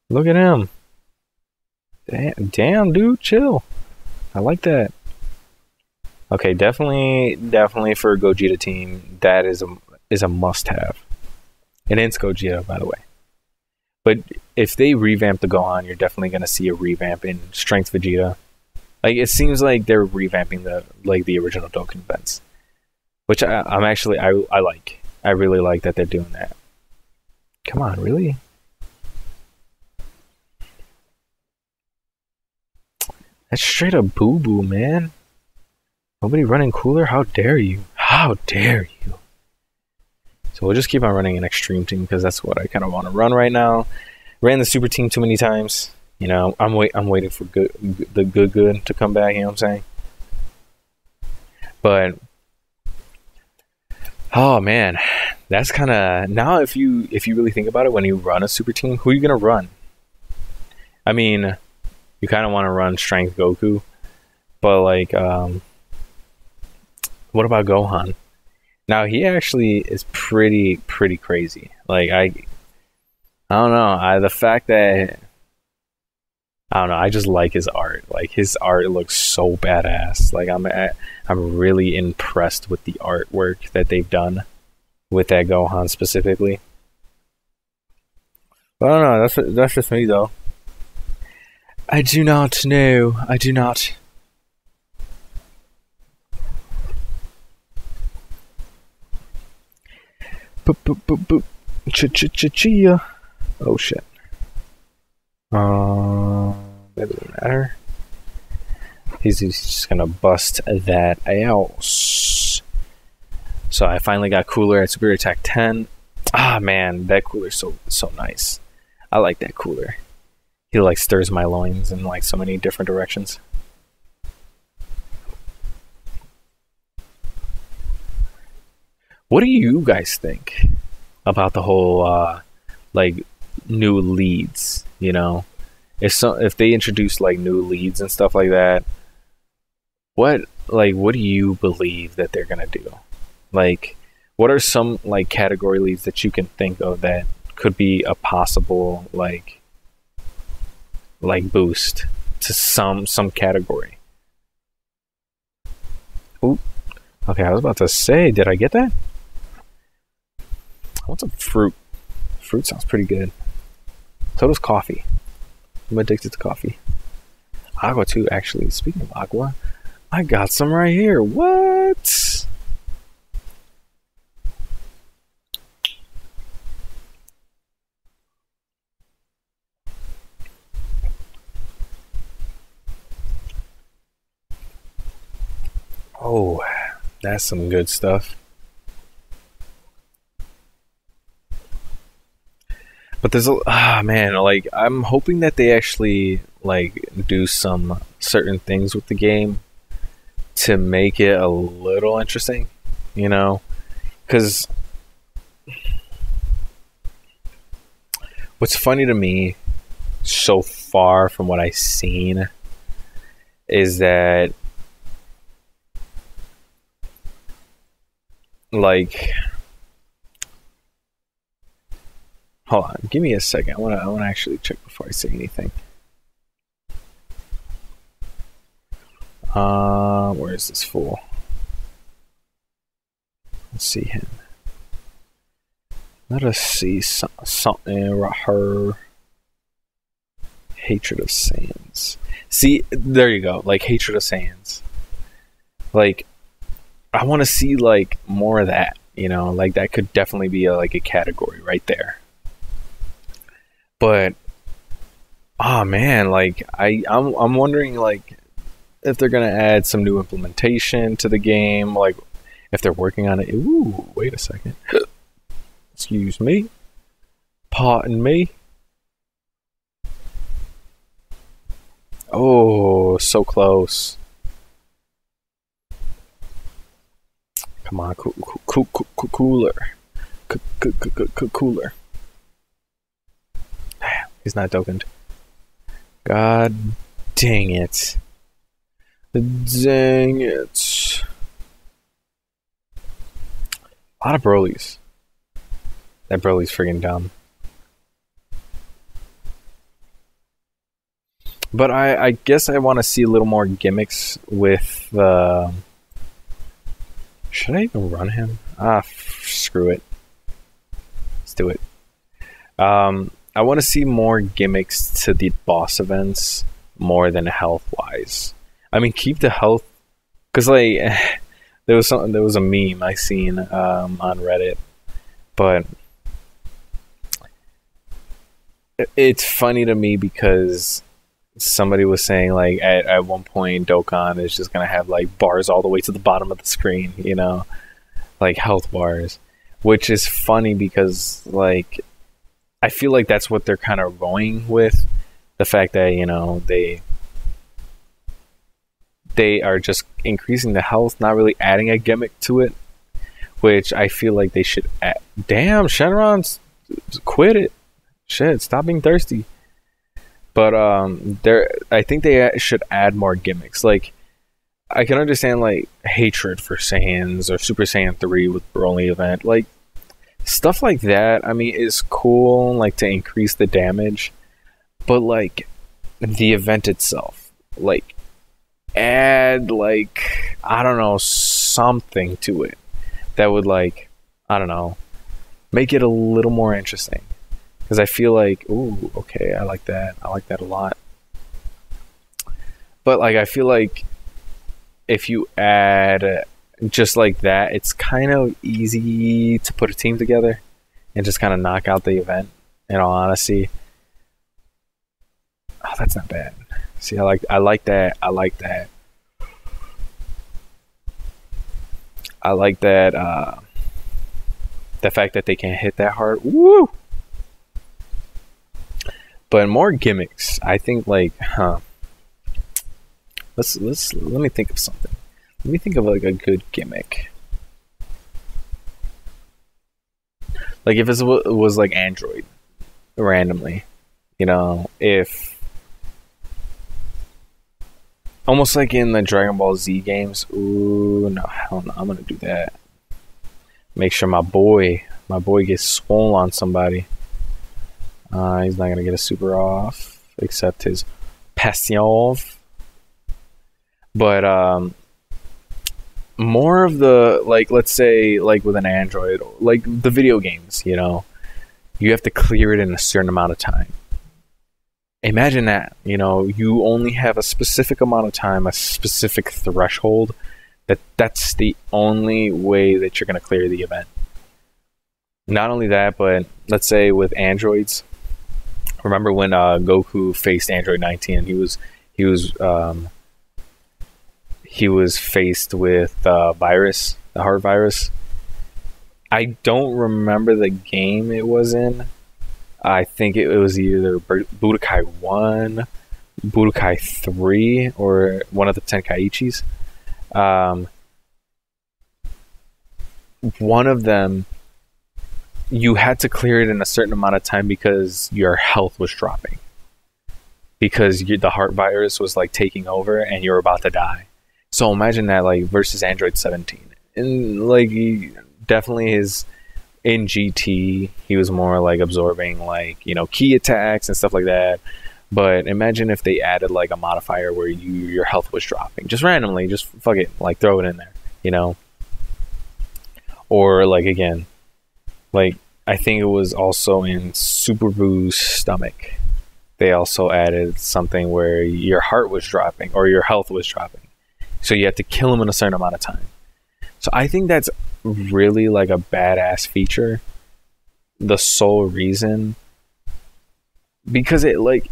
look at him. Damn, dude, chill. I like that. Okay, definitely for a Gogeta team, that is a must-have. And it's Gogeta, by the way. But if they revamp the Gohan, you're definitely gonna see a revamp in Strength Vegeta. Like, it seems like they're revamping the original Dokkan events, which I like. I really like that they're doing that. Come on, really? That's straight up boo-boo, man. Nobody running cooler? How dare you? How dare you? So we'll just keep on running an extreme team, because that's what I kind of want to run right now. Ran the super team too many times. You know, I'm waiting for the good to come back, you know what I'm saying? But oh man, that's kind of, now if you really think about it, when you run a super team, who are you going to run? I mean, you kind of want to run Strength Goku, but like, what about Gohan? Now he actually is pretty crazy. Like, I don't know. The fact that I don't know. I just like his art. Like his art looks so badass. Like I'm really impressed with the artwork that they've done with that Gohan specifically. But I don't know. That's just me though. I do not know. I do not. Boop boop boop boop. Chia. Oh shit. That doesn't matter. He's just gonna bust that out. So I finally got Cooler at Superior Attack 10. Ah man, that Cooler's so nice. I like that Cooler. He like stirs my loins in like so many different directions. What do you guys think about the whole like new leads? You know, if they introduce like new leads and stuff like that, what do you believe that they're gonna do? Like, what are some like category leads that you can think of that could be a possible like boost to some category? Ooh, okay. I was about to say, did I get that? I want some fruit. Fruit sounds pretty good. So does coffee. I'm addicted to coffee. Agua too, actually. Speaking of agua, I got some right here. What? Oh, that's some good stuff. But there's man, like I'm hoping that they actually like do some certain things with the game to make it a little interesting, you know? Cuz what's funny to me so far from what I've seen is that like hold on, give me a second. I wanna actually check before I say anything. Where is this fool? Let's see him. Let us see something right here. Hatred of Saiyans. See, there you go. Like Hatred of Saiyans. Like, I want to see like more of that. You know, like that could definitely be like a category right there. But oh man, like I'm wondering like if they're gonna add some new implementation to the game, like if they're working on it. Ooh, wait a second. Excuse me. Pardon me. Oh, so close. Come on, cooler. Cooler. He's not Dokkan. God dang it. Dang it. A lot of Broly's. That Broly's friggin' dumb. But I guess I want to see a little more gimmicks with the... Should I even run him? Screw it. Let's do it. I want to see more gimmicks to the boss events more than health-wise. I mean, keep the health... Because, like, there was a meme I seen on Reddit. But it's funny to me because somebody was saying, like, at one point, Dokkan is just going to have, like, bars all the way to the bottom of the screen, you know? Like, health bars. Which is funny because, like... I feel like that's what they're kind of going with. The fact that, you know, they are just increasing the health, not really adding a gimmick to it. Which I feel like they should add. Damn, Shenron's quit it. Shit, stop being thirsty. But I think they should add more gimmicks. Like, I can understand, like, hatred for Saiyans or Super Saiyan 3 with Broly event. Like, Stuff like that, I mean, is cool, like to increase the damage, but like the event itself, like add like, I don't know, something to it that would like, I don't know, make it a little more interesting. Because I feel like, ooh, okay, I like that a lot. But like I feel like if you add just like that, it's kind of easy to put a team together and just kind of knock out the event, in all honesty. Oh, that's not bad. See, I like that. I like that. I like that. The fact that they can't hit that hard. Woo! But more gimmicks. I think like, let me think of something. Let me think of like a good gimmick. Like if it was like Android randomly, you know, if almost like in the Dragon Ball Z games. Ooh, no, hell no, I'm gonna do that. Make sure my boy gets swole on somebody. He's not gonna get a super off, except his passion. But more of the, like, let's say like with an Android, like the video games, you know, you have to clear it in a certain amount of time. Imagine that, you know, you only have a specific amount of time, a specific threshold, that's the only way that you're going to clear the event. Not only that, but let's say with androids, remember when Goku faced Android 19, and he was faced with virus, the heart virus. I don't remember the game it was in. I think it was either Budokai 1, Budokai 3, or one of the Tenkaichis. One of them, you had to clear it in a certain amount of time because your health was dropping. Because the heart virus was like taking over and you were about to die. So imagine that, like, versus Android 17. And like, he definitely is in GT, he was more like absorbing, like, you know, key attacks and stuff like that. But imagine if they added like a modifier where your health was dropping just randomly, just fuck it, like throw it in there, you know. Or like, again, like I think it was also in Super Boo's stomach, they also added something where your heart was dropping or your health was dropping, so you had to kill him in a certain amount of time. So I think that's really like a badass feature, the sole reason, because it like,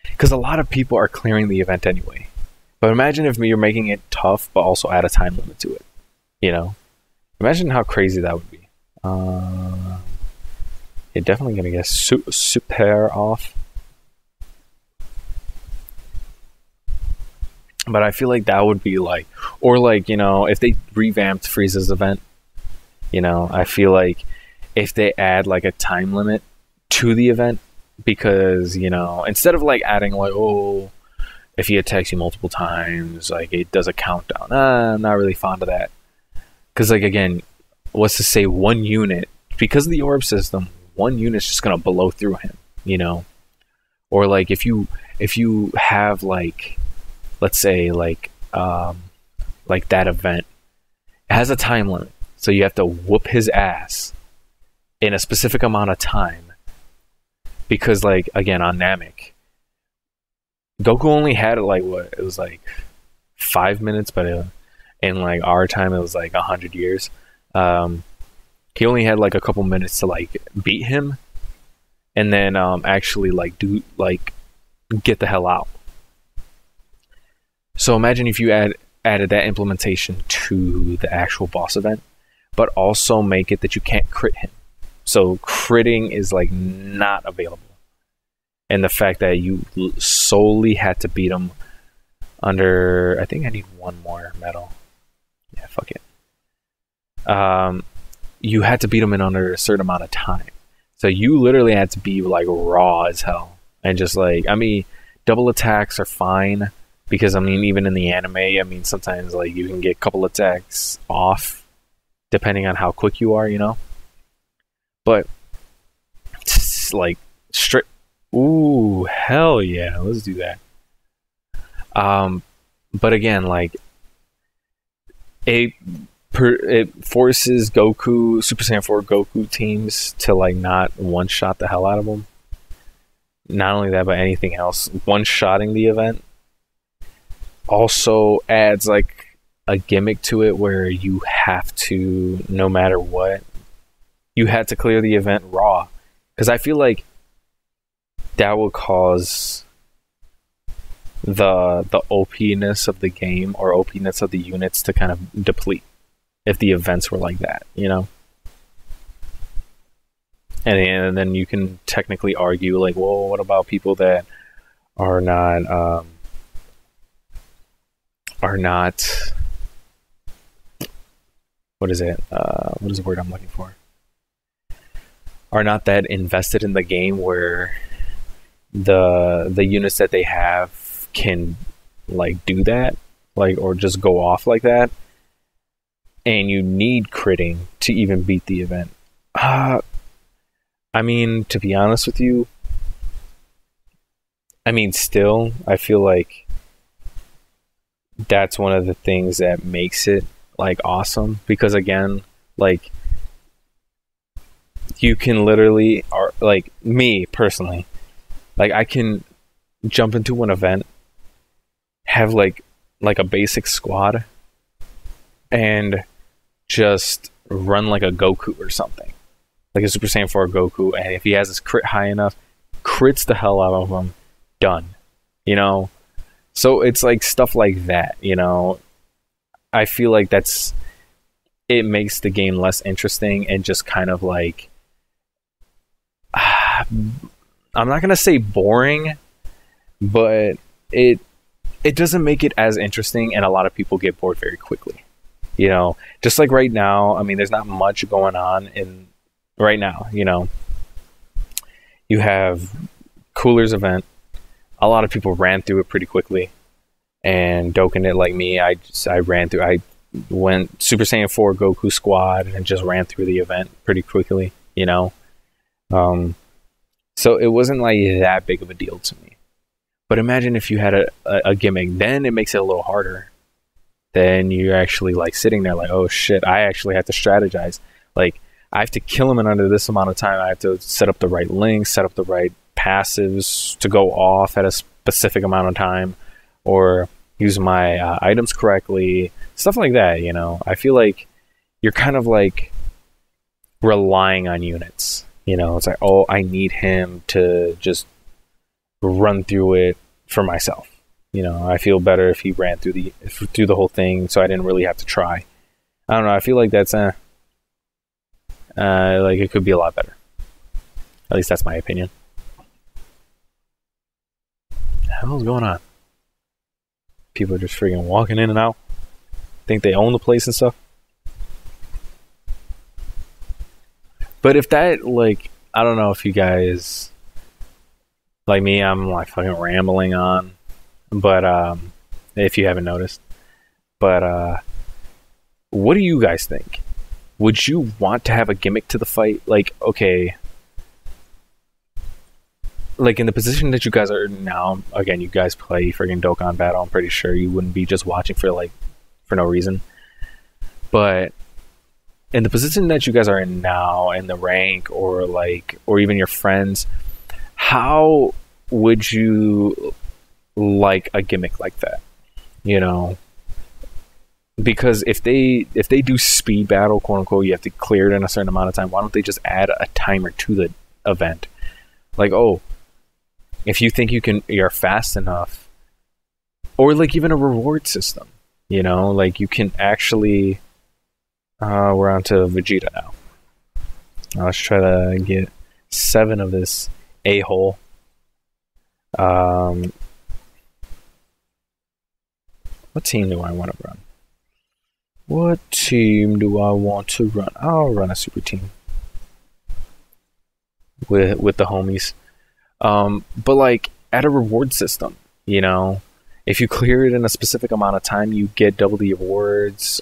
because a lot of people are clearing the event anyway. But imagine if you're making it tough but also add a time limit to it, you know. Imagine how crazy that would be. You're definitely gonna get super off. But I feel like that would be like, or like, you know, if they revamped Frieza's event, you know, I feel like if they add like a time limit to the event, because, you know, instead of like adding like, oh, if he attacks you multiple times, like it does a countdown. I'm not really fond of that. Because like, again, what's to say one unit, because of the orb system, one unit's just gonna blow through him, you know? Or like if you have like, let's say like that event, it has a time limit, so you have to whoop his ass in a specific amount of time. Because like, again, on Namek, Goku only had like, what, it was like 5 minutes, but in like our time it was like 100 years. He only had like a couple minutes to like beat him, and then actually like do like get the hell out. So imagine if you added that implementation to the actual boss event, but also make it that you can't crit him. So critting is like not available. And the fact that you solely had to beat him under, I think I need one more medal. Yeah, fuck it. You had to beat him in under a certain amount of time. So you literally had to be like raw as hell. And just like, I mean, double attacks are fine. Because, I mean, even in the anime, I mean, sometimes, like, you can get a couple attacks off, depending on how quick you are, you know? But like straight, ooh, hell yeah, let's do that. But again, like it forces Goku, Super Saiyan 4 Goku teams to like not one shot the hell out of them. Not only that, but anything else, one shotting the event also adds like a gimmick to it where you have to, no matter what, you had to clear the event raw. Because I feel like that will cause the OP-ness of the game or OP-ness of the units to kind of deplete if the events were like that, you know? And then you can technically argue, like, well, what about people that are not what is it? What is the word I'm looking for? Are not that invested in the game where the units that they have can like do that, like, or just go off like that, and you need critting to even beat the event. I mean, to be honest with you, I mean, still, I feel like that's one of the things that makes it like awesome, because again, like, you can literally, or like me personally, like I can jump into an event, have like a basic squad, and just run like a Goku or something, like a Super Saiyan 4 Goku, and if he has his crit high enough, crits the hell out of him, done, you know? So it's like stuff like that, you know? I feel like it makes the game less interesting and just kind of like, I'm not gonna say boring, but it doesn't make it as interesting, and a lot of people get bored very quickly. You know, just like right now, I mean, there's not much going on in right now, you know. You have Cooler's event. A lot of people ran through it pretty quickly, and Dokkan it like me. I ran through. I went Super Saiyan 4 Goku squad and just ran through the event pretty quickly, you know. So it wasn't like that big of a deal to me. But imagine if you had a gimmick, then it makes it a little harder. Then you're actually like sitting there like, oh shit, I actually have to strategize. Like, I have to kill him in under this amount of time. I have to set up the right links, set up the right passives to go off at a specific amount of time, or use my items correctly, stuff like that, you know. I feel like you're kind of like relying on units, you know. It's like, oh, I need him to just run through it for myself, you know. I feel better if he ran through the whole thing, so I didn't really have to try. I don't know, I feel like that's like it could be a lot better. At least that's my opinion. What the hell's going on? People are just freaking walking in and out. Think they own the place and stuff. But if that, like, I don't know if you guys, like me, I'm like fucking rambling on. But if you haven't noticed. But what do you guys think? Would you want to have a gimmick to the fight? Like, okay, like in the position that you guys are in now, again, you guys play friggin' Dokkan Battle. I'm pretty sure you wouldn't be just watching for no reason. But in the position that you guys are in now, and the rank, or even your friends, how would you like a gimmick like that? You know, because if they do speed battle, quote unquote, you have to clear it in a certain amount of time. Why don't they just add a timer to the event? Like, oh, if you think you're fast enough, or like even a reward system, you know, like you can actually. We're on to Vegeta now. Let's try to get 7 of this a-hole. What team do I want to run? What team do I want to run? I'll run a super team with the homies. But like at a reward system, you know, if you clear it in a specific amount of time, you get double the rewards,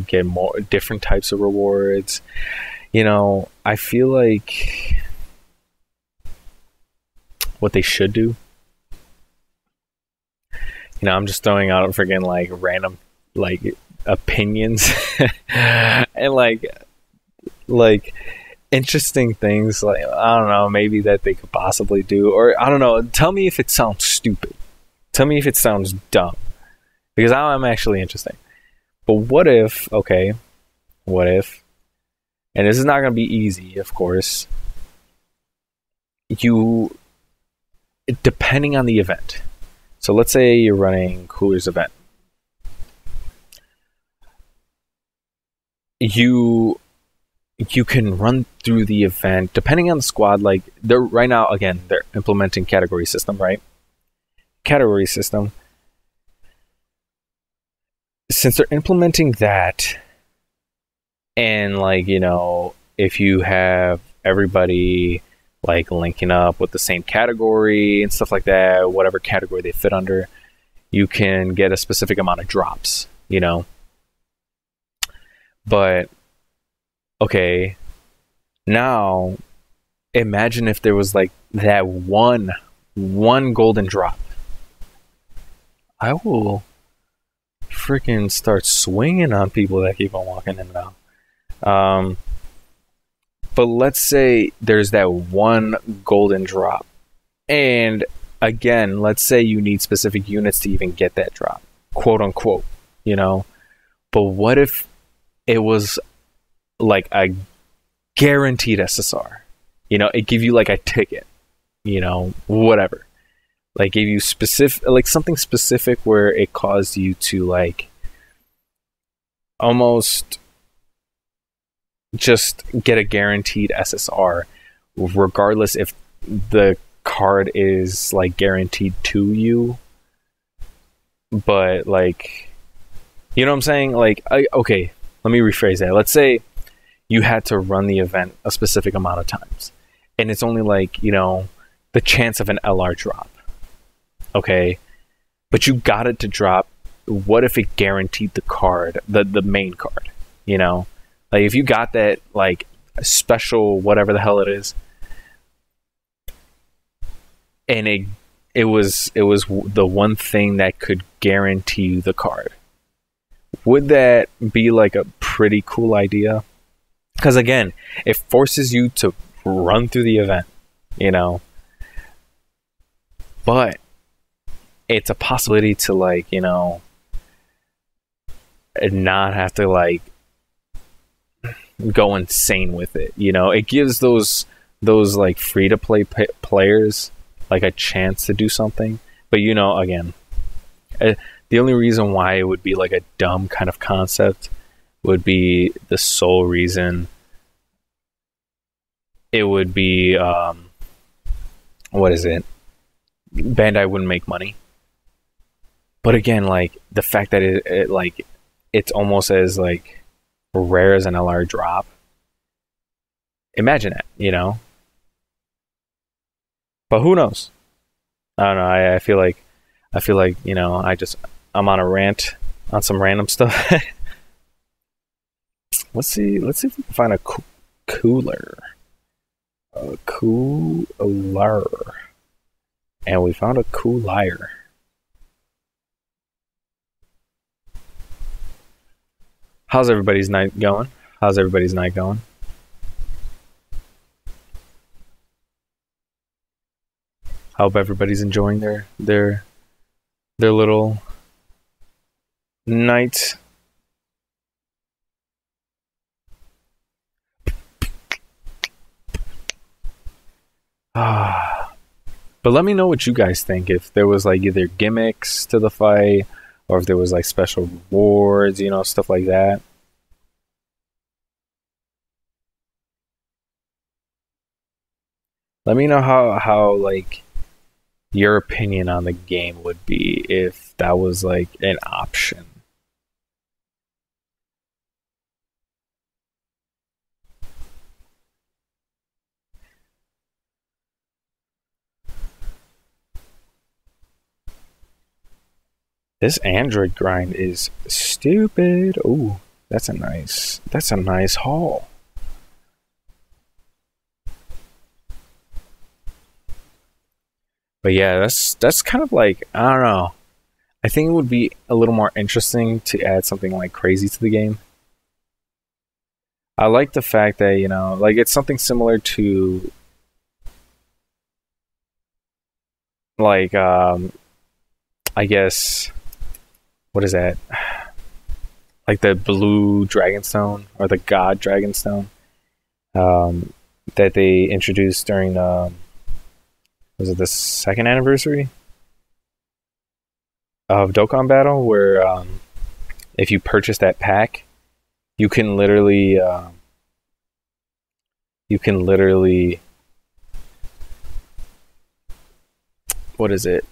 get more different types of rewards. You know, I feel like what they should do, I'm just throwing out freaking like random like opinions and like interesting things, like I don't know, maybe that they could possibly do, or I don't know, tell me if it sounds stupid, tell me if it sounds dumb, because I'm actually interested. But what if, okay, what if, and this is not going to be easy, of course, you, depending on the event, so let's say you're running Cooler's event, you can run through the event depending on the squad. Like they're right now, again, they're implementing category system, right? Category system. Since they're implementing that, and like, if you have everybody like linking up with the same category and stuff like that, whatever category they fit under, you can get a specific amount of drops, But okay, now imagine if there was like that one golden drop. I will freaking start swinging on people that keep on walking in and out. But let's say there's that one golden drop, and again, let's say you need specific units to even get that drop, quote unquote, But what if it was like a guaranteed SSR? It give you like a ticket, whatever. Like gave you specific, like something specific where it caused you to like almost just get a guaranteed SSR, regardless if the card is like guaranteed to you. But like, you know what I'm saying? Like, okay, let me rephrase that. Let's say you had to run the event a specific amount of times, and it's only like, the chance of an LR drop. Okay, but you got it to drop. What if it guaranteed the card, the main card? Like if you got that like special whatever the hell it is, and it was the one thing that could guarantee you the card, would that be like a pretty cool idea? Because again, it forces you to run through the event, but it's a possibility to like, not have to like go insane with it. It gives those like free to play players like a chance to do something. But again, the only reason why it would be like a dumb kind of concept would be the sole reason it would be what is it? Bandai wouldn't make money. But again, like the fact that it like it's almost as like rare as an LR drop. Imagine it, But who knows? I don't know. I feel like I'm on a rant on some random stuff. Let's see if we can find a cooler. A cooler. And we found a cooler. How's everybody's night going? Hope everybody's enjoying their little night. But let me know what you guys think. If there was like either gimmicks to the fight, or if there was like special rewards, stuff like that. Let me know how like your opinion on the game would be if that was like an option. This Android grind is stupid. Ooh, that's a nice haul. But yeah, that's kind of like, I don't know. I think it would be a little more interesting to add something like crazy to the game. I like the fact that, like it's something similar to like I guess what is that? Like the blue Dragonstone or the God Dragonstone that they introduced during was it the second anniversary of Dokkan Battle, where if you purchase that pack, you can literally what is it?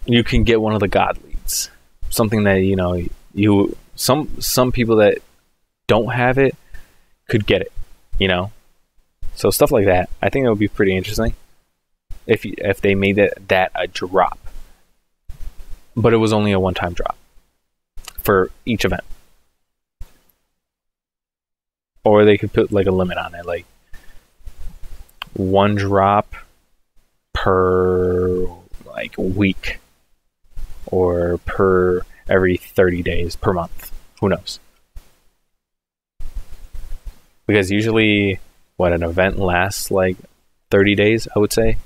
You can get one of the God leads, something that some people that don't have it could get it, so stuff like that. I think that would be pretty interesting if they made that a drop, but it was only a one-time drop for each event, or they could put like a limit on it, like one drop per like week or per every 30 days per month. Who knows? Because usually an event lasts like 30 days, I would say.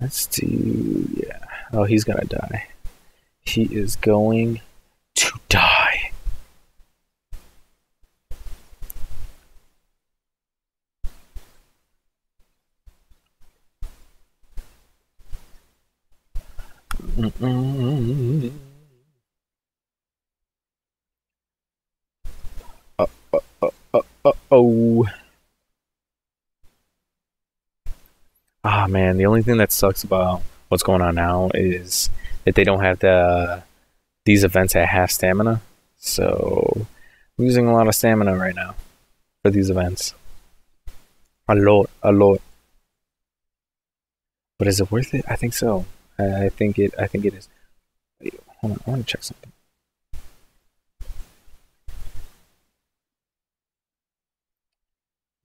Let's do, yeah. Oh, he's gonna die. He is going to die. Oh. Ah, man, the only thing that sucks about what's going on now is that they don't have these events at half stamina. So I'm using a lot of stamina right now for these events. A lot. But is it worth it? I think so. I think it is. Wait, hold on, I want to check something.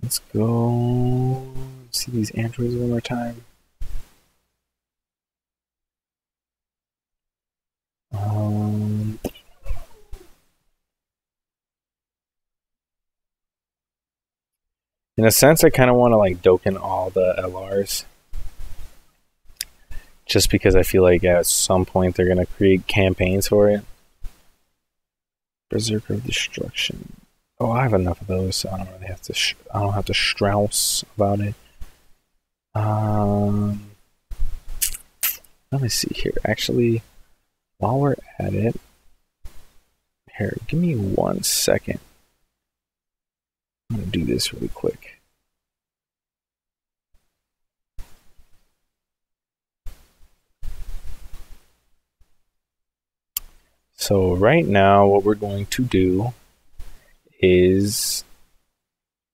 Let's go see these androids one more time. In a sense, I kind of want to like Dokkan all the LRs. Just because I feel like at some point they're going to create campaigns for it. Berserker of Destruction. Oh, I have enough of those, so I don't really have to. I don't have to Strauss about it. Let me see here. Actually, while we're at it, here, give me 1 second. I'm gonna do this really quick. So right now, what we're going to do is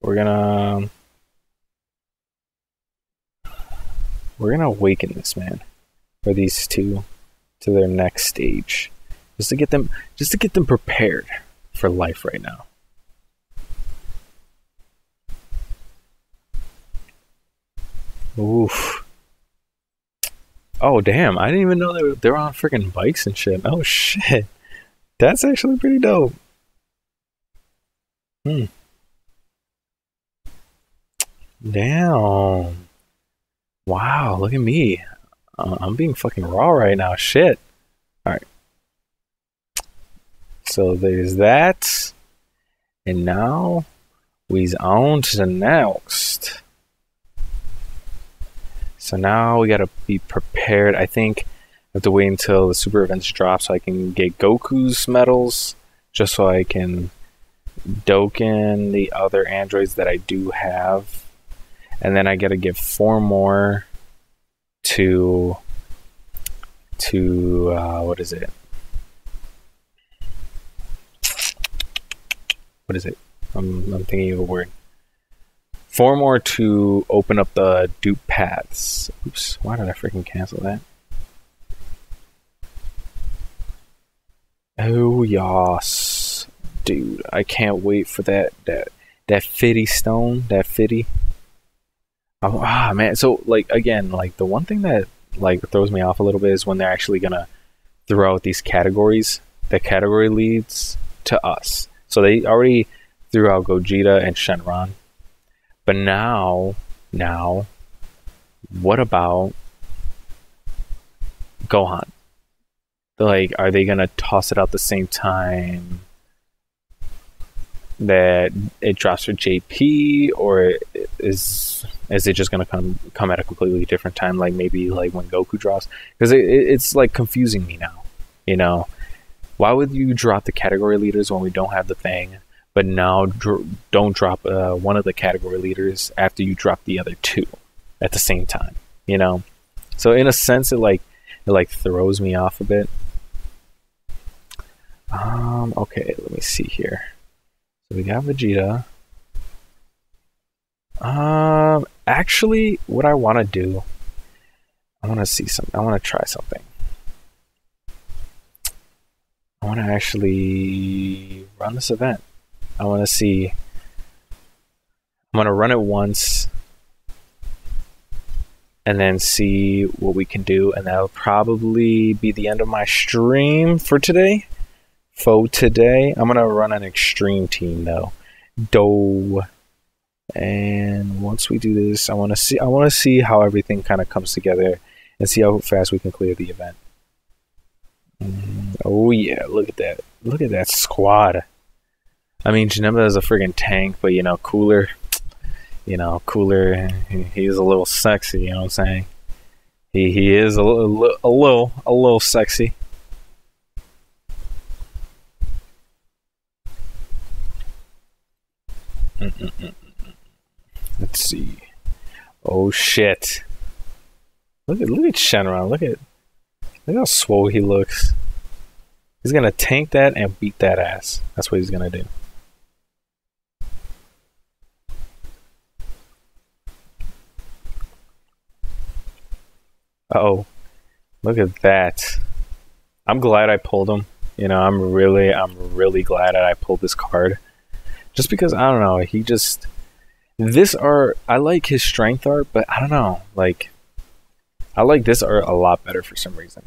we're gonna awaken this man, or these two, to their next stage, just to get them prepared for life right now. Oof. Oh damn! I didn't even know they were on freaking bikes and shit. Oh shit, that's actually pretty dope. Damn. Wow, look at me. I'm being fucking raw right now. Shit. Alright. So there's that. And now we's on to the next. So now we gotta be prepared. I think I have to wait until the super events drop so I can get Goku's medals, just so I can Dokkan the other androids that I do have. And then I gotta give 4 more to what is it? What is it? I'm thinking of a word. 4 more to open up the dupe paths. Oops, why did I freaking cancel that? Oh, yas. dude, I can't wait for that fitty stone, that fitty. Oh, man, so like again, like the one thing that like throws me off a little bit is when they're actually gonna throw out these categories. The category leads to us. So they already threw out Gogeta and Shenron. But now, what about Gohan? Like, are they gonna toss it out the same time that it drops for JP, or is it just gonna come at a completely different time, like maybe like when Goku drops? Because it's like confusing me now. You know, why would you drop the category leaders when we don't have the thing, but now don't drop one of the category leaders after you drop the other two at the same time? You know, so in a sense, it throws me off a bit. Okay, let me see here. So we got Vegeta. Actually, what I want to do, I want to try something. I want to actually run this event. I want to see. I'm going to run it once and then see what we can do. And that'll probably be the end of my stream for today. I'm going to run an extreme team though. And once we do this, I want to see how everything kind of comes together and see how fast we can clear the event. Oh yeah, look at that. Look at that squad. I mean, Janemba is a friggin' tank, but Cooler, he's a little sexy, you know what I'm saying? He is a little sexy. Let's see. Oh shit. Look at Shenron. Look how swole he looks. He's gonna tank that and beat that ass. That's what he's gonna do. Uh-oh. Look at that. I'm glad I pulled him. I'm really glad that I pulled this card. Just because, I don't know, this art, I like his strength art, but I don't know, like, I like this art a lot better for some reason.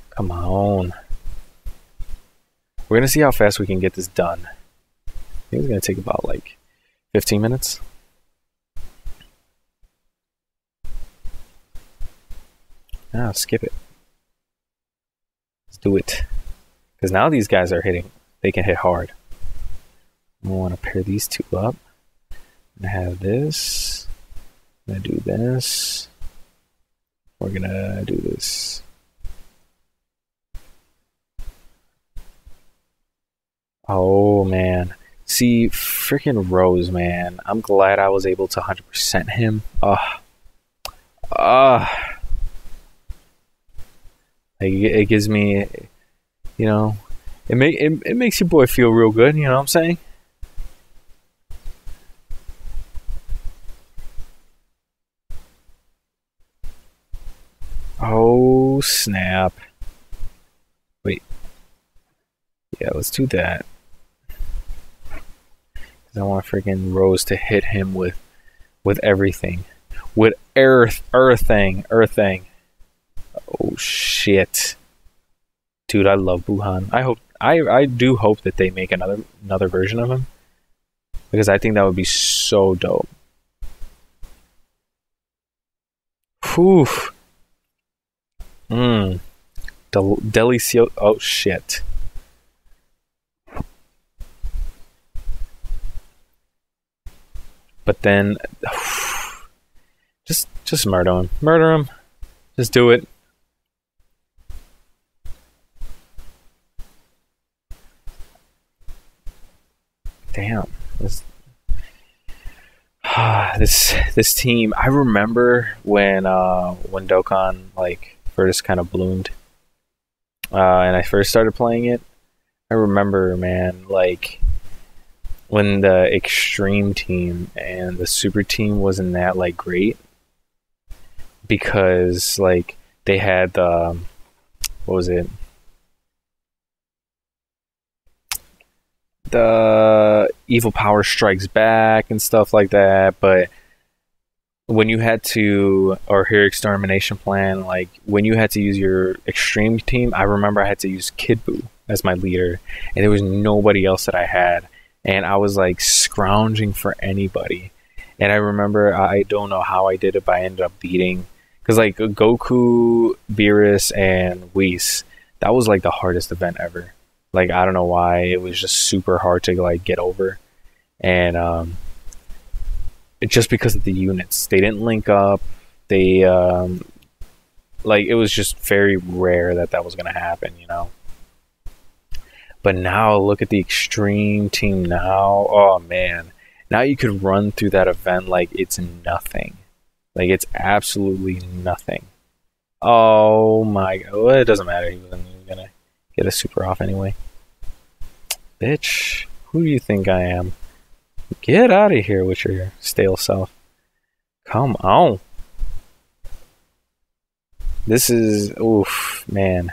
Come on. We're gonna see how fast we can get this done. I think it's gonna take about, like, 15 minutes. Skip it. Let's do it. Because now these guys are hitting. They can hit hard. I want to pair these two up. I'm going to have this. I'm going to do this. We're going to do this. Oh, man. See, freaking Rose, man. I'm glad I was able to 100% him. It gives me, it makes your boy feel real good, you know what I'm saying? Oh, snap. Wait. Yeah, let's do that. Because I want freaking Rose to hit him with everything. With earthing. Oh shit. Dude, I love Buhan. I do hope that they make another version of him. Because I think that would be so dope. Whew. Delicioso. Oh shit. But then just murder him. Murder him. Just do it. Damn. This team, I remember when Dokkan like first kind of bloomed, and I first started playing it. I remember, man, like when the extreme team and the super team wasn't that like great, because like they had what was it? the evil power strikes back and stuff like that, but when you had to, or your extermination plan, like when you had to use your extreme team, I remember I had to use Kid Buu as my leader, and there was nobody else that I had, and I was like scrounging for anybody. And I remember, I don't know how I did it, but I ended up beating, because like Goku, Beerus, and Whis, that was like the hardest event ever. Like I don't know why, it was just super hard to like get over, and just because of the units, they didn't link up. They like it was just very rare that that was gonna happen, you know. But now look at the extreme team now. Oh man, now you could run through that event like it's nothing, like it's absolutely nothing. Oh my god, well, it doesn't matter. He wasn't even gonna get a super off anyway. Bitch, who do you think I am? Get out of here with your stale self. Come on. This is, oof, man.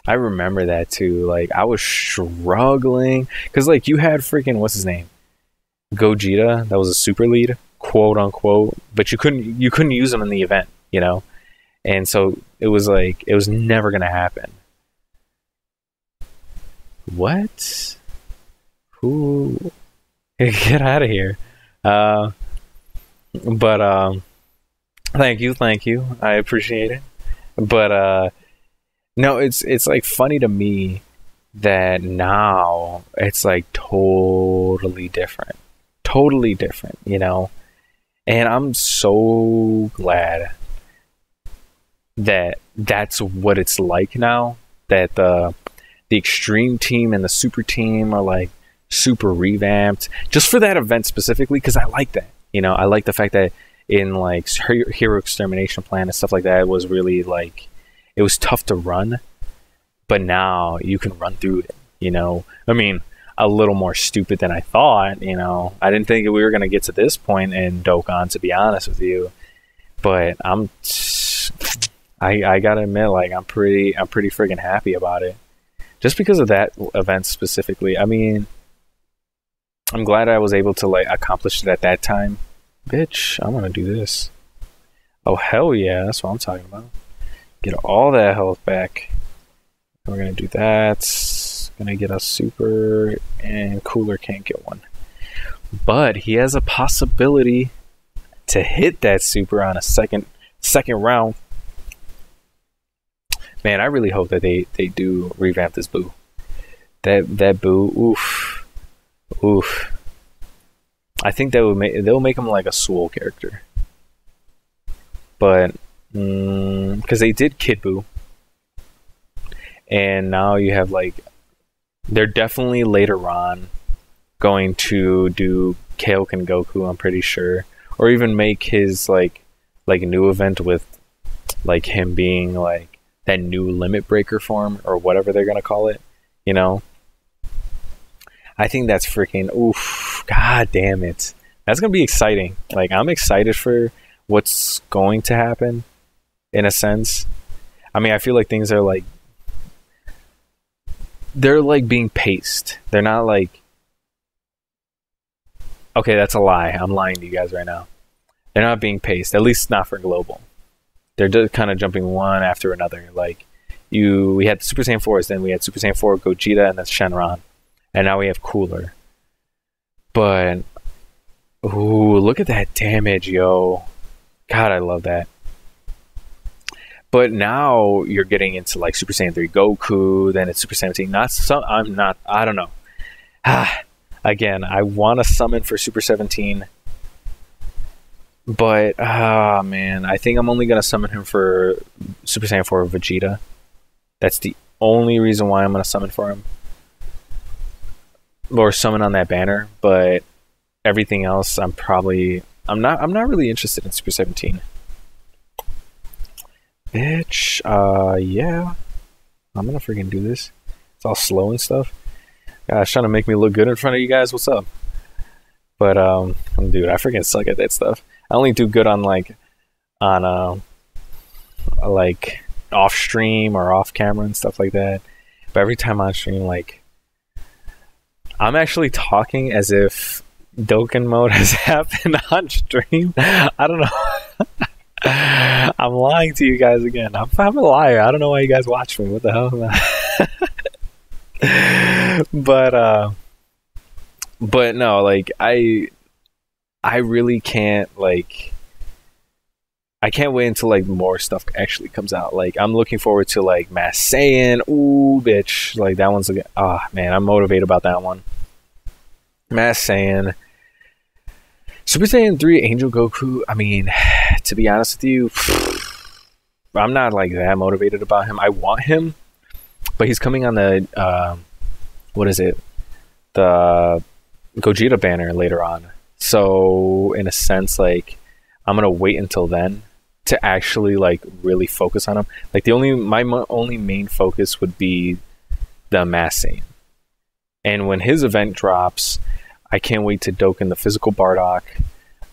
I remember that too. Like, I was struggling. Because, like, you had freaking, what's his name? Gogeta, that was a super lead, quote unquote. But you couldn't use him in the event, you know? And so, it was like, it was never going to happen. What? Who... Get out of here. But thank you. I appreciate it. But no, it's like funny to me that now it's like totally different, you know. And I'm so glad that that's what it's like now. That the extreme team and the super team are like super revamped just for that event specifically, because I like that, you know. I like the fact that in like hero extermination plan and stuff like that, it was really like, it was tough to run, but now you can run through it, you know. I mean, a little more stupid than I thought, you know. I didn't think we were going to get to this point in Dokkan, to be honest with you, but I gotta admit, like, I'm pretty friggin' happy about it, just because of that event specifically. I mean, I'm glad I was able to like accomplish it at that time. Bitch, I'm gonna do this. Oh hell yeah, that's what I'm talking about. Get all that health back. And we're gonna do that. Gonna get a super, and Cooler can't get one. But he has a possibility to hit that super on a second round. Man, I really hope that they do revamp this Buu. That Buu, oof. I think they'll make him like a Swole character. But because they did Kid Buu, and now you have like, they're definitely later on going to do Kaioken Goku, I'm pretty sure, or even make his like a new event with like him being like that new limit breaker form or whatever they're gonna call it, you know. I think that's freaking, oof, god damn it. That's gonna be exciting. Like, I'm excited for what's going to happen, in a sense. I mean, I feel like things are like, they're like being paced. They're not like, okay, that's a lie. I'm lying to you guys right now. They're not being paced, at least not for global. They're just kind of jumping one after another. Like, we had Super Saiyan 4s, then we had Super Saiyan 4 Gogeta, and that's Shenron. And now we have Cooler. But, ooh, look at that damage, yo. God, I love that. But now you're getting into like Super Saiyan 3 Goku, then it's Super Saiyan 17. I don't know. Again, I want to summon for Super 17. But, man, I think I'm only going to summon him for Super Saiyan 4 Vegeta. That's the only reason why I'm going to summon for him. Or summon on that banner, but everything else I'm not really interested in Super 17. Bitch, yeah. I'm gonna freaking do this. It's all slow and stuff. Gosh, trying to make me look good in front of you guys, what's up? But dude, I freaking suck at that stuff. I only do good on like off stream or off camera and stuff like that. But every time on stream, like, I'm actually talking as if Dokkan mode has happened on stream. I don't know. I'm lying to you guys again. I'm a liar. I don't know why you guys watch me. What the hell? But no, like I really can't like. I can't wait until like more stuff actually comes out. Like I'm looking forward to like Mass Saiyan. Ooh, bitch! Like that one's like, oh man, I'm motivated about that one. Mass Saiyan, Super Saiyan 3, Angel Goku. I mean, to be honest with you, I'm not like that motivated about him. I want him, but he's coming on the what is it? The Gogeta banner later on. So in a sense, like I'm gonna wait until then to actually like really focus on him. Like my only main focus would be the Mass Saiyan. And when his event drops, I can't wait to Dokkan the physical Bardock,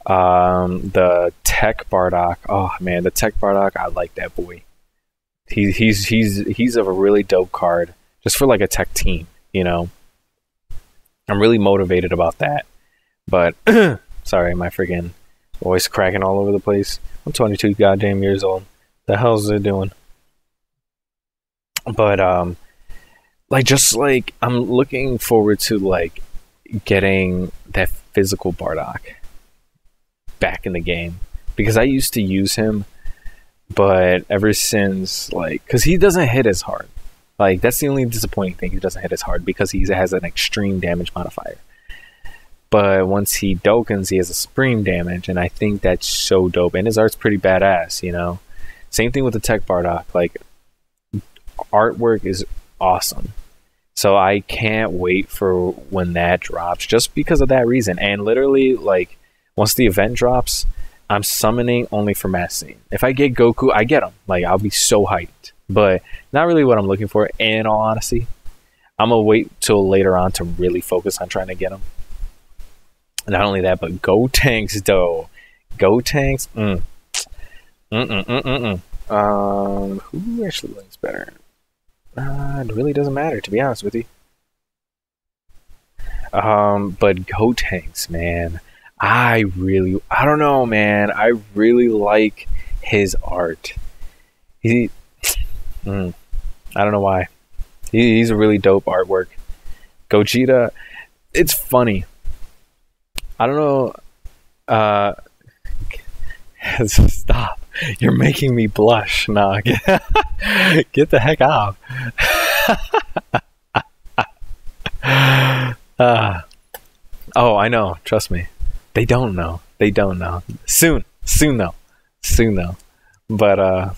the tech Bardock. Oh man, the tech Bardock, I like that boy. He's of a really dope card just for like a tech team, you know. I'm really motivated about that. But sorry, my freaking voice cracking all over the place. I'm 22 goddamn years old. The hell's it doing? But like just like I'm looking forward to like getting that physical Bardock back in the game, because I used to use him, but ever since like, because he doesn't hit as hard. Like that's the only disappointing thing. He doesn't hit as hard because he has an extreme damage modifier. But once he Dokkans, he has a supreme damage, and I think that's so dope. And his art's pretty badass, you know. Same thing with the Tech Bardock. Like, artwork is awesome. So I can't wait for when that drops, just because of that reason. And literally, like, once the event drops, I'm summoning only for Mass Saiyan. If I get Goku, I get him. Like, I'll be so hyped. But not really what I'm looking for, in all honesty. I'm going to wait till later on to really focus on trying to get him. Not only that, but Gotenks, though. Gotenks, who actually links better? It really doesn't matter, to be honest with you. But Gotenks, man. I don't know, man. I really like his art. I don't know why. He's a really dope artwork. Gogeta, it's funny. I don't know. Stop. You're making me blush. Nah, get the heck off. Oh, I know. Trust me. They don't know. They don't know. Soon though. But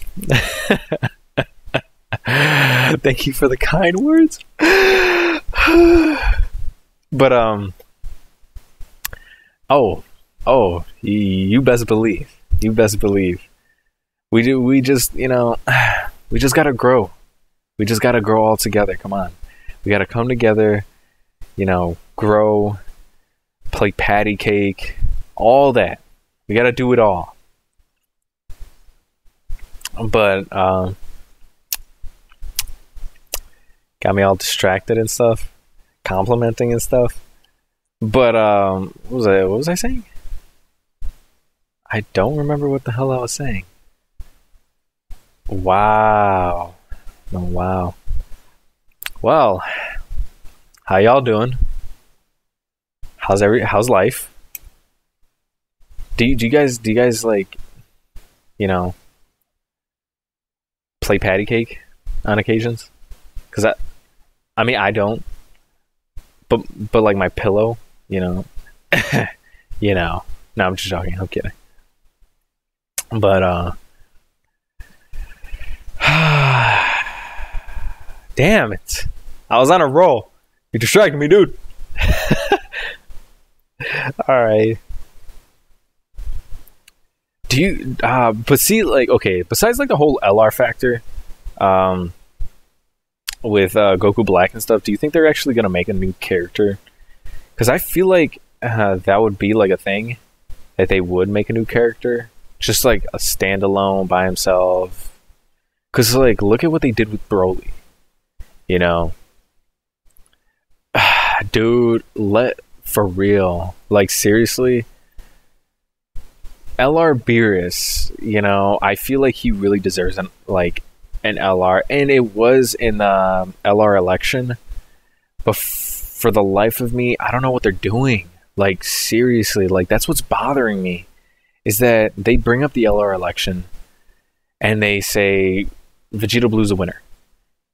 thank you for the kind words. But oh, you best believe. You best believe. We just, you know, we just gotta grow. We just gotta grow all together. Come on. We gotta come together, you know, grow, play patty cake, all that. We gotta do it all. But, got me all distracted and stuff. Complimenting and stuff. But what was I saying? I don't remember what the hell I was saying. Wow. Oh, wow. Well, how y'all doing? How's life? Do you guys like, you know, play patty cake on occasions? Cuz I mean I don't. But like my pillow, you know. You know. No, I'm just joking. I'm kidding. But damn it. I was on a roll. You distracted me, dude. Alright. Do you but see, like, okay, besides like the whole LR factor, with Goku Black and stuff, do you think they're actually gonna make a new character? Because I feel like that would be like a thing, that they would make a new character, just like a standalone by himself. Because like, look at what they did with Broly. You know, dude, for real, like seriously, LR Beerus, I feel like he really deserves an LR, and it was in the LR election, but for the life of me, I don't know what they're doing. Like seriously, like that's what's bothering me, is that they bring up the LR election and they say Vegeta Blue's a winner.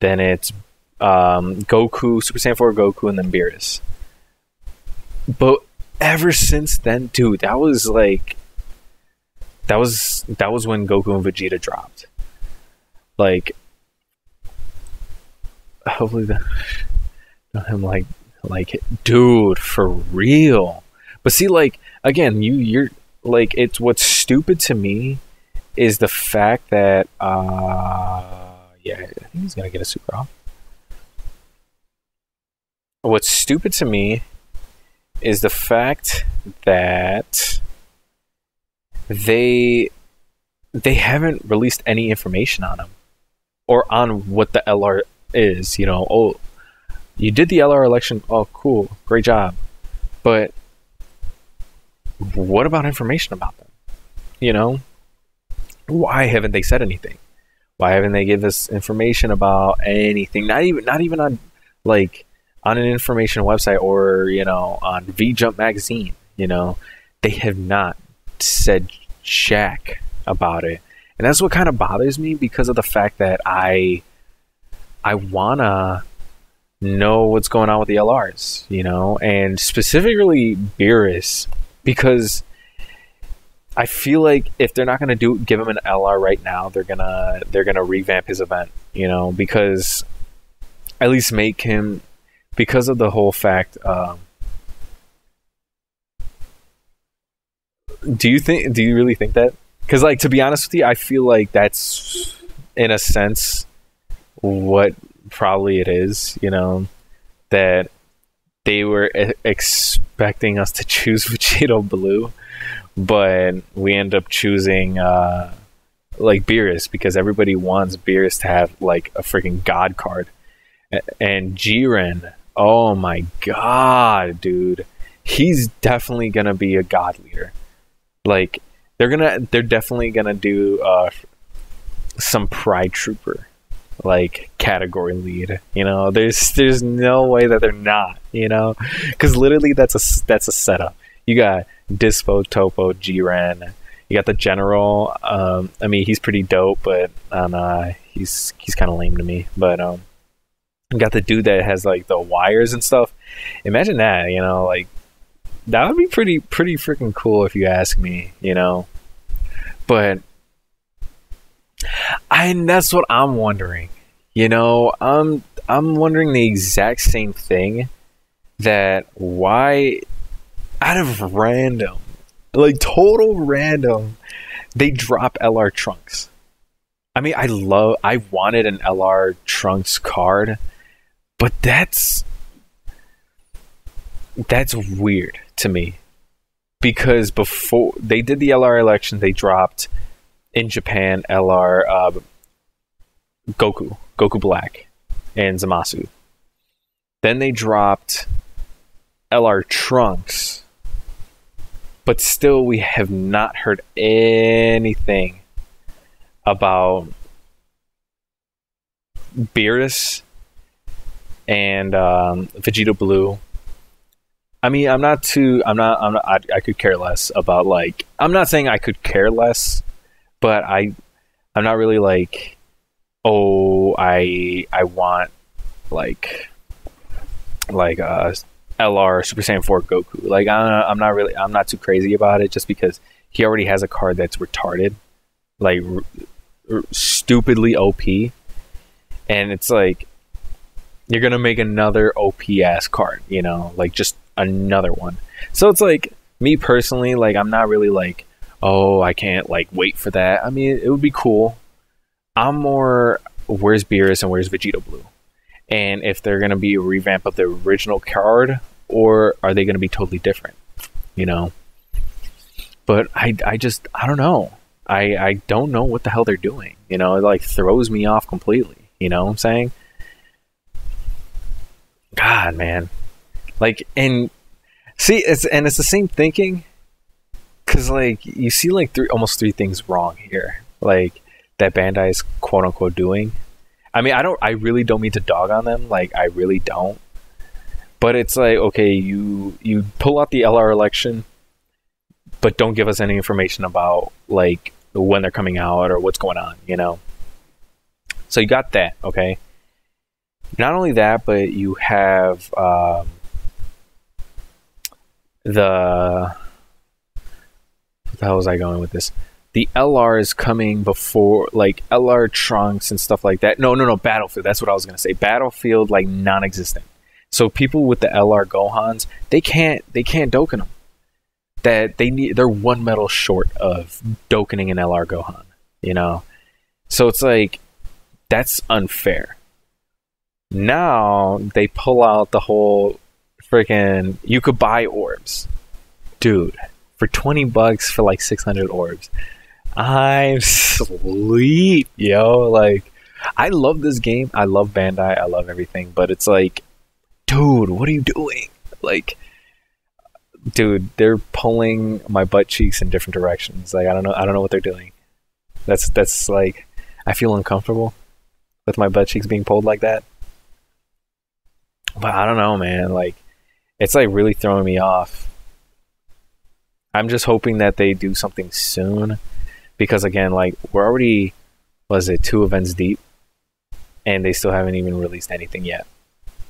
Then it's Goku, Super Saiyan 4 Goku, and then Beerus. But ever since then, dude, that was when Goku and Vegeta dropped. Like, hopefully him like dude, for real. But see, like, again, you're like, it's what's stupid to me is the fact that yeah, I think he's gonna get a super off. What's stupid to me is the fact that they haven't released any information on him or on what the LR is. Oh, you did the LR election. Oh, cool, great job. But what about information about them? Why haven't they said anything? Why haven't they given us information about anything? Not even on on an information website or on V-Jump magazine. They have not said jack about it, and that's what kind of bothers me, because of the fact that I wanna know what's going on with the LRs, and specifically Beerus, because I feel like if they're not gonna give him an LR right now, they're gonna revamp his event, because at least make him, because of the whole fact. Do you really think that? Because, to be honest with you, I feel like that's, in a sense, what probably it is, that they were expecting us to choose Vegeta Blue, but we end up choosing, Beerus, because everybody wants Beerus to have, a freaking God card. And Jiren, oh my god, dude. He's definitely gonna be a God leader. They're definitely gonna do some Pride Trooper category lead. There's no way that they're not. Because literally that's a setup. You got Dispo, Topo, Jiren. You got the General. I mean, he's pretty dope, but he's kind of lame to me. But you got the dude that has the wires and stuff. Imagine that. That would be pretty freaking cool if you ask me, But that's what I'm wondering. I'm wondering the exact same thing, that why out of random, total random, they drop LR Trunks. I mean, I wanted an LR Trunks card, but that's weird to me, because before they did the LR election, they dropped in Japan LR Goku Black and Zamasu. Then they dropped LR Trunks, but still we have not heard anything about Beerus and Vegeta Blue. I mean, I could care less about I'm not saying I could care less, but I'm not really I want LR Super Saiyan 4 Goku. I'm not too crazy about it, just because he already has a card that's retarded, stupidly OP, and it's you're gonna make another OP ass card, just another one. So it's me personally, I'm not really oh, I can't wait for that. I mean, it would be cool. I'm more, where's Beerus and where's Vegeta Blue? And if they're gonna be a revamp of the original card, or are they gonna be totally different? But I don't know. I don't know what the hell they're doing. It throws me off completely. You know what I'm saying? God, man. Like, and see, it's the same thinking, because like you see like almost three things wrong here, like that Bandai is quote unquote doing. I mean, I really don't mean to dog on them, like I really don't. But it's like, okay, you pull out the LR election, but don't give us any information about like when they're coming out or what's going on, you know. So you got that, okay. Not only that, but you have the what the hell was I going with this? The LR is coming before, like LR Trunks and stuff like that. No, Battlefield. That's what I was gonna say. Battlefield, like non-existent. So people with the LR Gohans, they can't Dokkan them. They're one medal short of Dokkaning an LR Gohan. You know, so it's like that's unfair. Now they pull out the whole freaking. You could buy orbs, dude, for $20 for like 600 orbs. I'm sleep, yo. Like, I love this game. I love Bandai. I love everything. But it's like, dude, what are you doing? Like, dude, they're pulling my butt cheeks in different directions. Like, I don't know what they're doing. That's like, I feel uncomfortable with my butt cheeks being pulled like that. But I don't know, man. Like, it's like really throwing me off. I'm just hoping that they do something soon. Because again, like, we're already, was it 2 events deep? And they still haven't even released anything yet.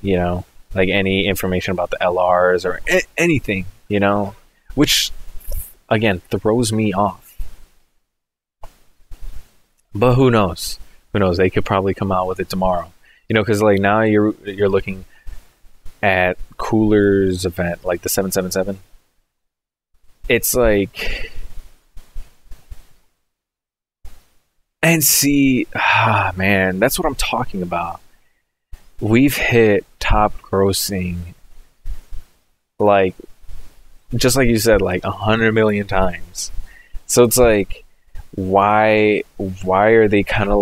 You know? Like, any information about the LRs or anything, you know? Which, again, throws me off. But who knows? Who knows? They could probably come out with it tomorrow. You know, because, like, now you're looking at Cooler's event, like the 777. It's like... And see, man, that's what I'm talking about. We've hit top grossing, like, just like you said, like 100 million times. So it's like, why are they kind of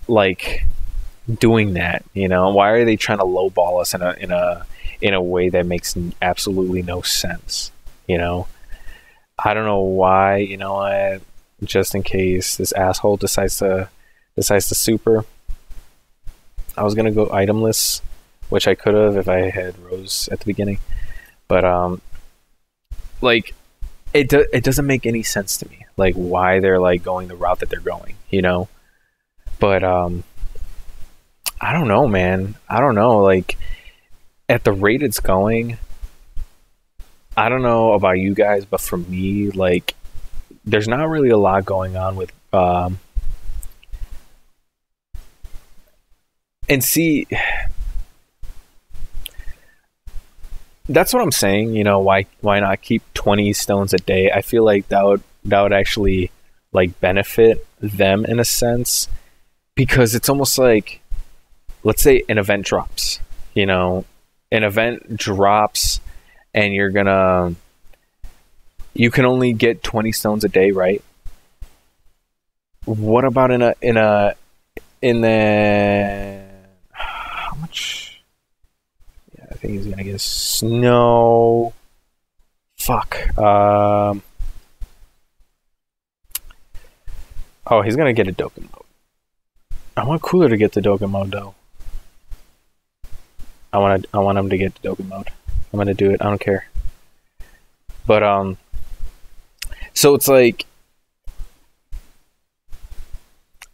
like doing that? You know, why are they trying to lowball us in a way that makes absolutely no sense? You know, I don't know why. You know, just in case this asshole decides to super. I was gonna go itemless, which I could have if I had Rose at the beginning, but like it doesn't make any sense to me, like why they're like going the route that they're going, you know. But I don't know, man. I don't know. Like, at the rate it's going, I don't know about you guys, but for me, like, there's not really a lot going on with and see, that's what I'm saying, you know, why not keep 20 stones a day? I feel like that would actually like benefit them in a sense, because it's almost like, let's say an event drops, you know, an event drops and you can only get 20 stones a day, right? What about in the how much? Yeah, I think he's gonna get snow. Fuck. Oh, he's gonna get a Dokkan mode. I want Cooler to get the Dokkan mode though. I want him to get the Dokkan mode. I'm gonna do it. I don't care. But so it's like,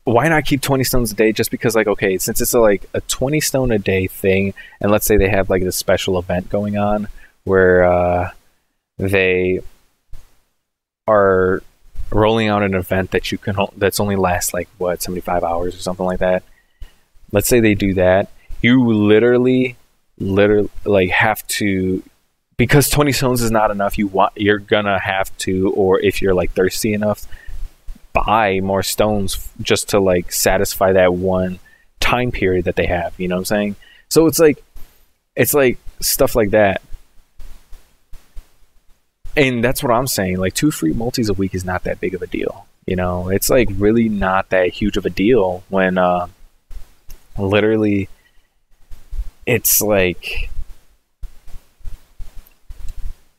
why not keep 20 stones a day? Just because, like, okay, since it's a 20 stone a day thing, and let's say they have like this special event going on where they are rolling out an event that that's only lasts like what, 75 hours or something like that. Let's say they do that. You literally like have to, because 20 stones is not enough. You're gonna have to, or if you're like thirsty enough, buy more stones just to like satisfy that one time period that they have. You know what I'm saying? So it's like stuff like that. And that's what I'm saying. Like 2 free multis a week is not that big of a deal. You know, it's like really not that huge of a deal when literally it's like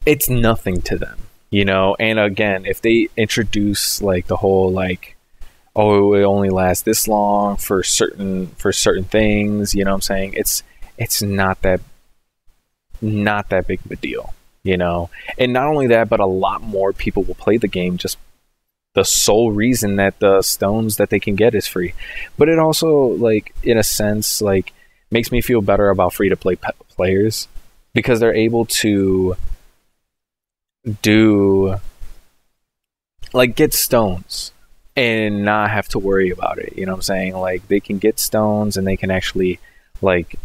it's nothing to them, you know. And again, if they introduce like the whole like, oh, it only lasts this long for certain things, you know what I'm saying? It's not that big of a deal, you know. And not only that, but a lot more people will play the game just the sole reason that the stones that they can get is free. But it also, like, in a sense, like, makes me feel better about free to play players, because they're able to do, like, get stones and not have to worry about it, you know what I'm saying? Like, they can get stones and they can actually, like,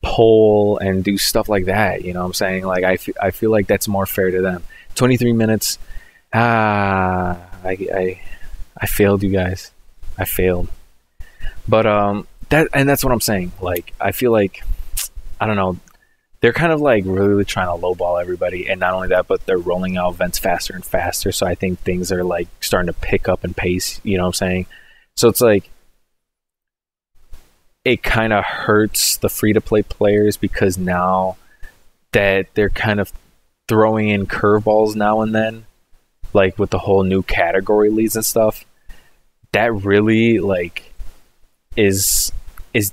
pull and do stuff like that, you know what I'm saying? Like, I feel like that's more fair to them. 23 minutes, I failed, you guys. I failed. But that's what I'm saying. Like, I feel like, I don't know, they're kind of like really trying to lowball everybody, and not only that, but they're rolling out events faster and faster. So I think things are like starting to pick up in pace, you know what I'm saying? So it's like, it kind of hurts the free to play players, because now that they're kind of throwing in curveballs now and then, like with the whole new category leads and stuff, that really like is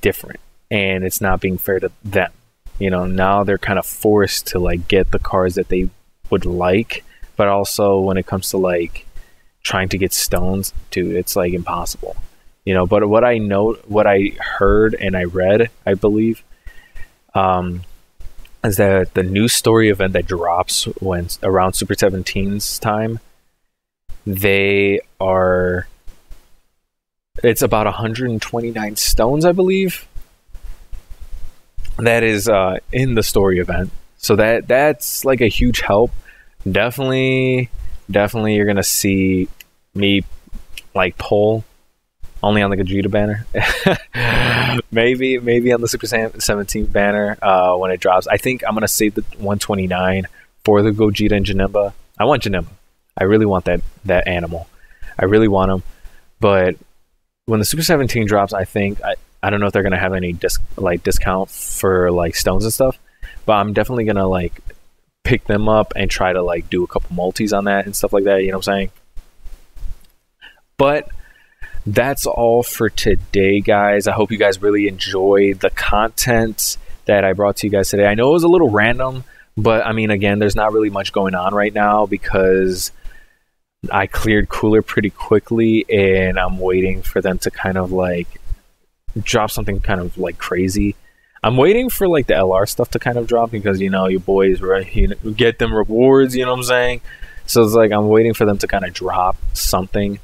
different, and it's not being fair to them. You know, now they're kind of forced to like get the cards that they would like, but also when it comes to like trying to get stones, dude, it's like impossible. You know, but what I heard and I read, I believe, is that the new story event that drops when around Super 17's time, it's about 129 stones, I believe, that is in the story event. So that's like a huge help. Definitely you're gonna see me like pull only on the Gogeta banner. maybe on the Super 17 banner when it drops. I think I'm gonna save the 129 for the Gogeta and Janemba. I want Janemba. I really want that animal. I really want him. But when the Super 17 drops, I think I don't know if they're gonna have any discount for like stones and stuff, but I'm definitely gonna like pick them up and try to like do a couple multis on that and stuff like that, you know what I'm saying? But that's all for today, guys. I hope you guys really enjoyed the content that I brought to you guys today. I know it was a little random, but I mean, again, there's not really much going on right now because I cleared Cooler pretty quickly, and I'm waiting for them to kind of like drop something kind of like crazy. I'm waiting for like the LR stuff to kind of drop, because you know your boys, right, you know, get them rewards, you know what I'm saying? So it's like I'm waiting for them to kind of drop something.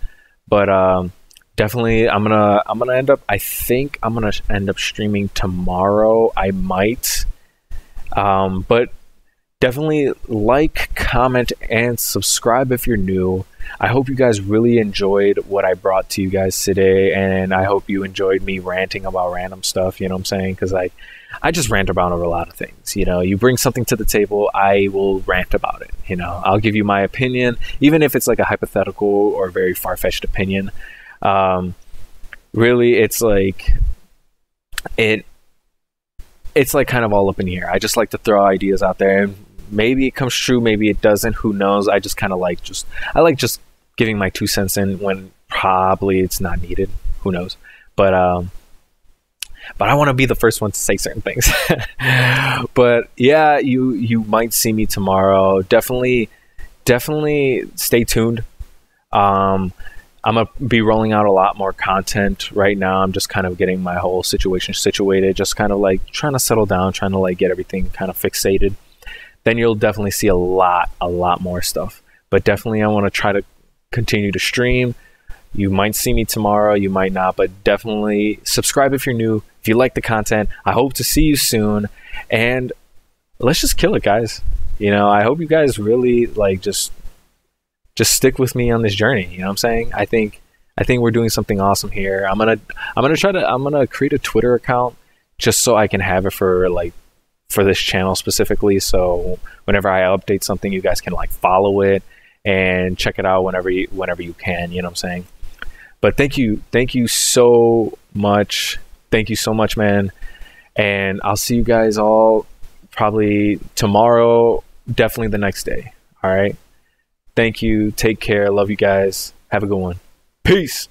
But definitely I think I'm gonna end up streaming tomorrow. I might, but definitely like, comment, and subscribe if you're new. I hope you guys really enjoyed what I brought to you guys today, and I hope you enjoyed me ranting about random stuff, you know what I'm saying? Because I just rant about over a lot of things, you know? You bring something to the table, I will rant about it, you know? I'll give you my opinion, even if it's like a hypothetical or very far-fetched opinion. Really, it's like it's like kind of all up in the air. I just like to throw ideas out there, and maybe it comes true, maybe it doesn't, who knows? I just kind of like I like just giving my 2 cents in when probably it's not needed, who knows? But I want to be the first one to say certain things. But yeah, you might see me tomorrow. Definitely stay tuned. I'm gonna be rolling out a lot more content right now. I'm just kind of getting my whole situation situated, just kind of like trying to settle down, trying to like get everything kind of fixated. Then you'll definitely see a lot more stuff. But definitely I want to try to continue to stream. You might see me tomorrow, you might not, but definitely subscribe if you're new. If you like the content, I hope to see you soon. And let's just kill it, guys. You know, I hope you guys really like just stick with me on this journey, you know what I'm saying? I think we're doing something awesome here. I'm gonna create a Twitter account just so I can have it for this channel specifically, so whenever I update something, you guys can like follow it and check it out whenever you can, you know what I'm saying? But thank you so much, man. And I'll see you guys all probably tomorrow, definitely the next day. All right. Thank you. Take care. Love you guys. Have a good one. Peace.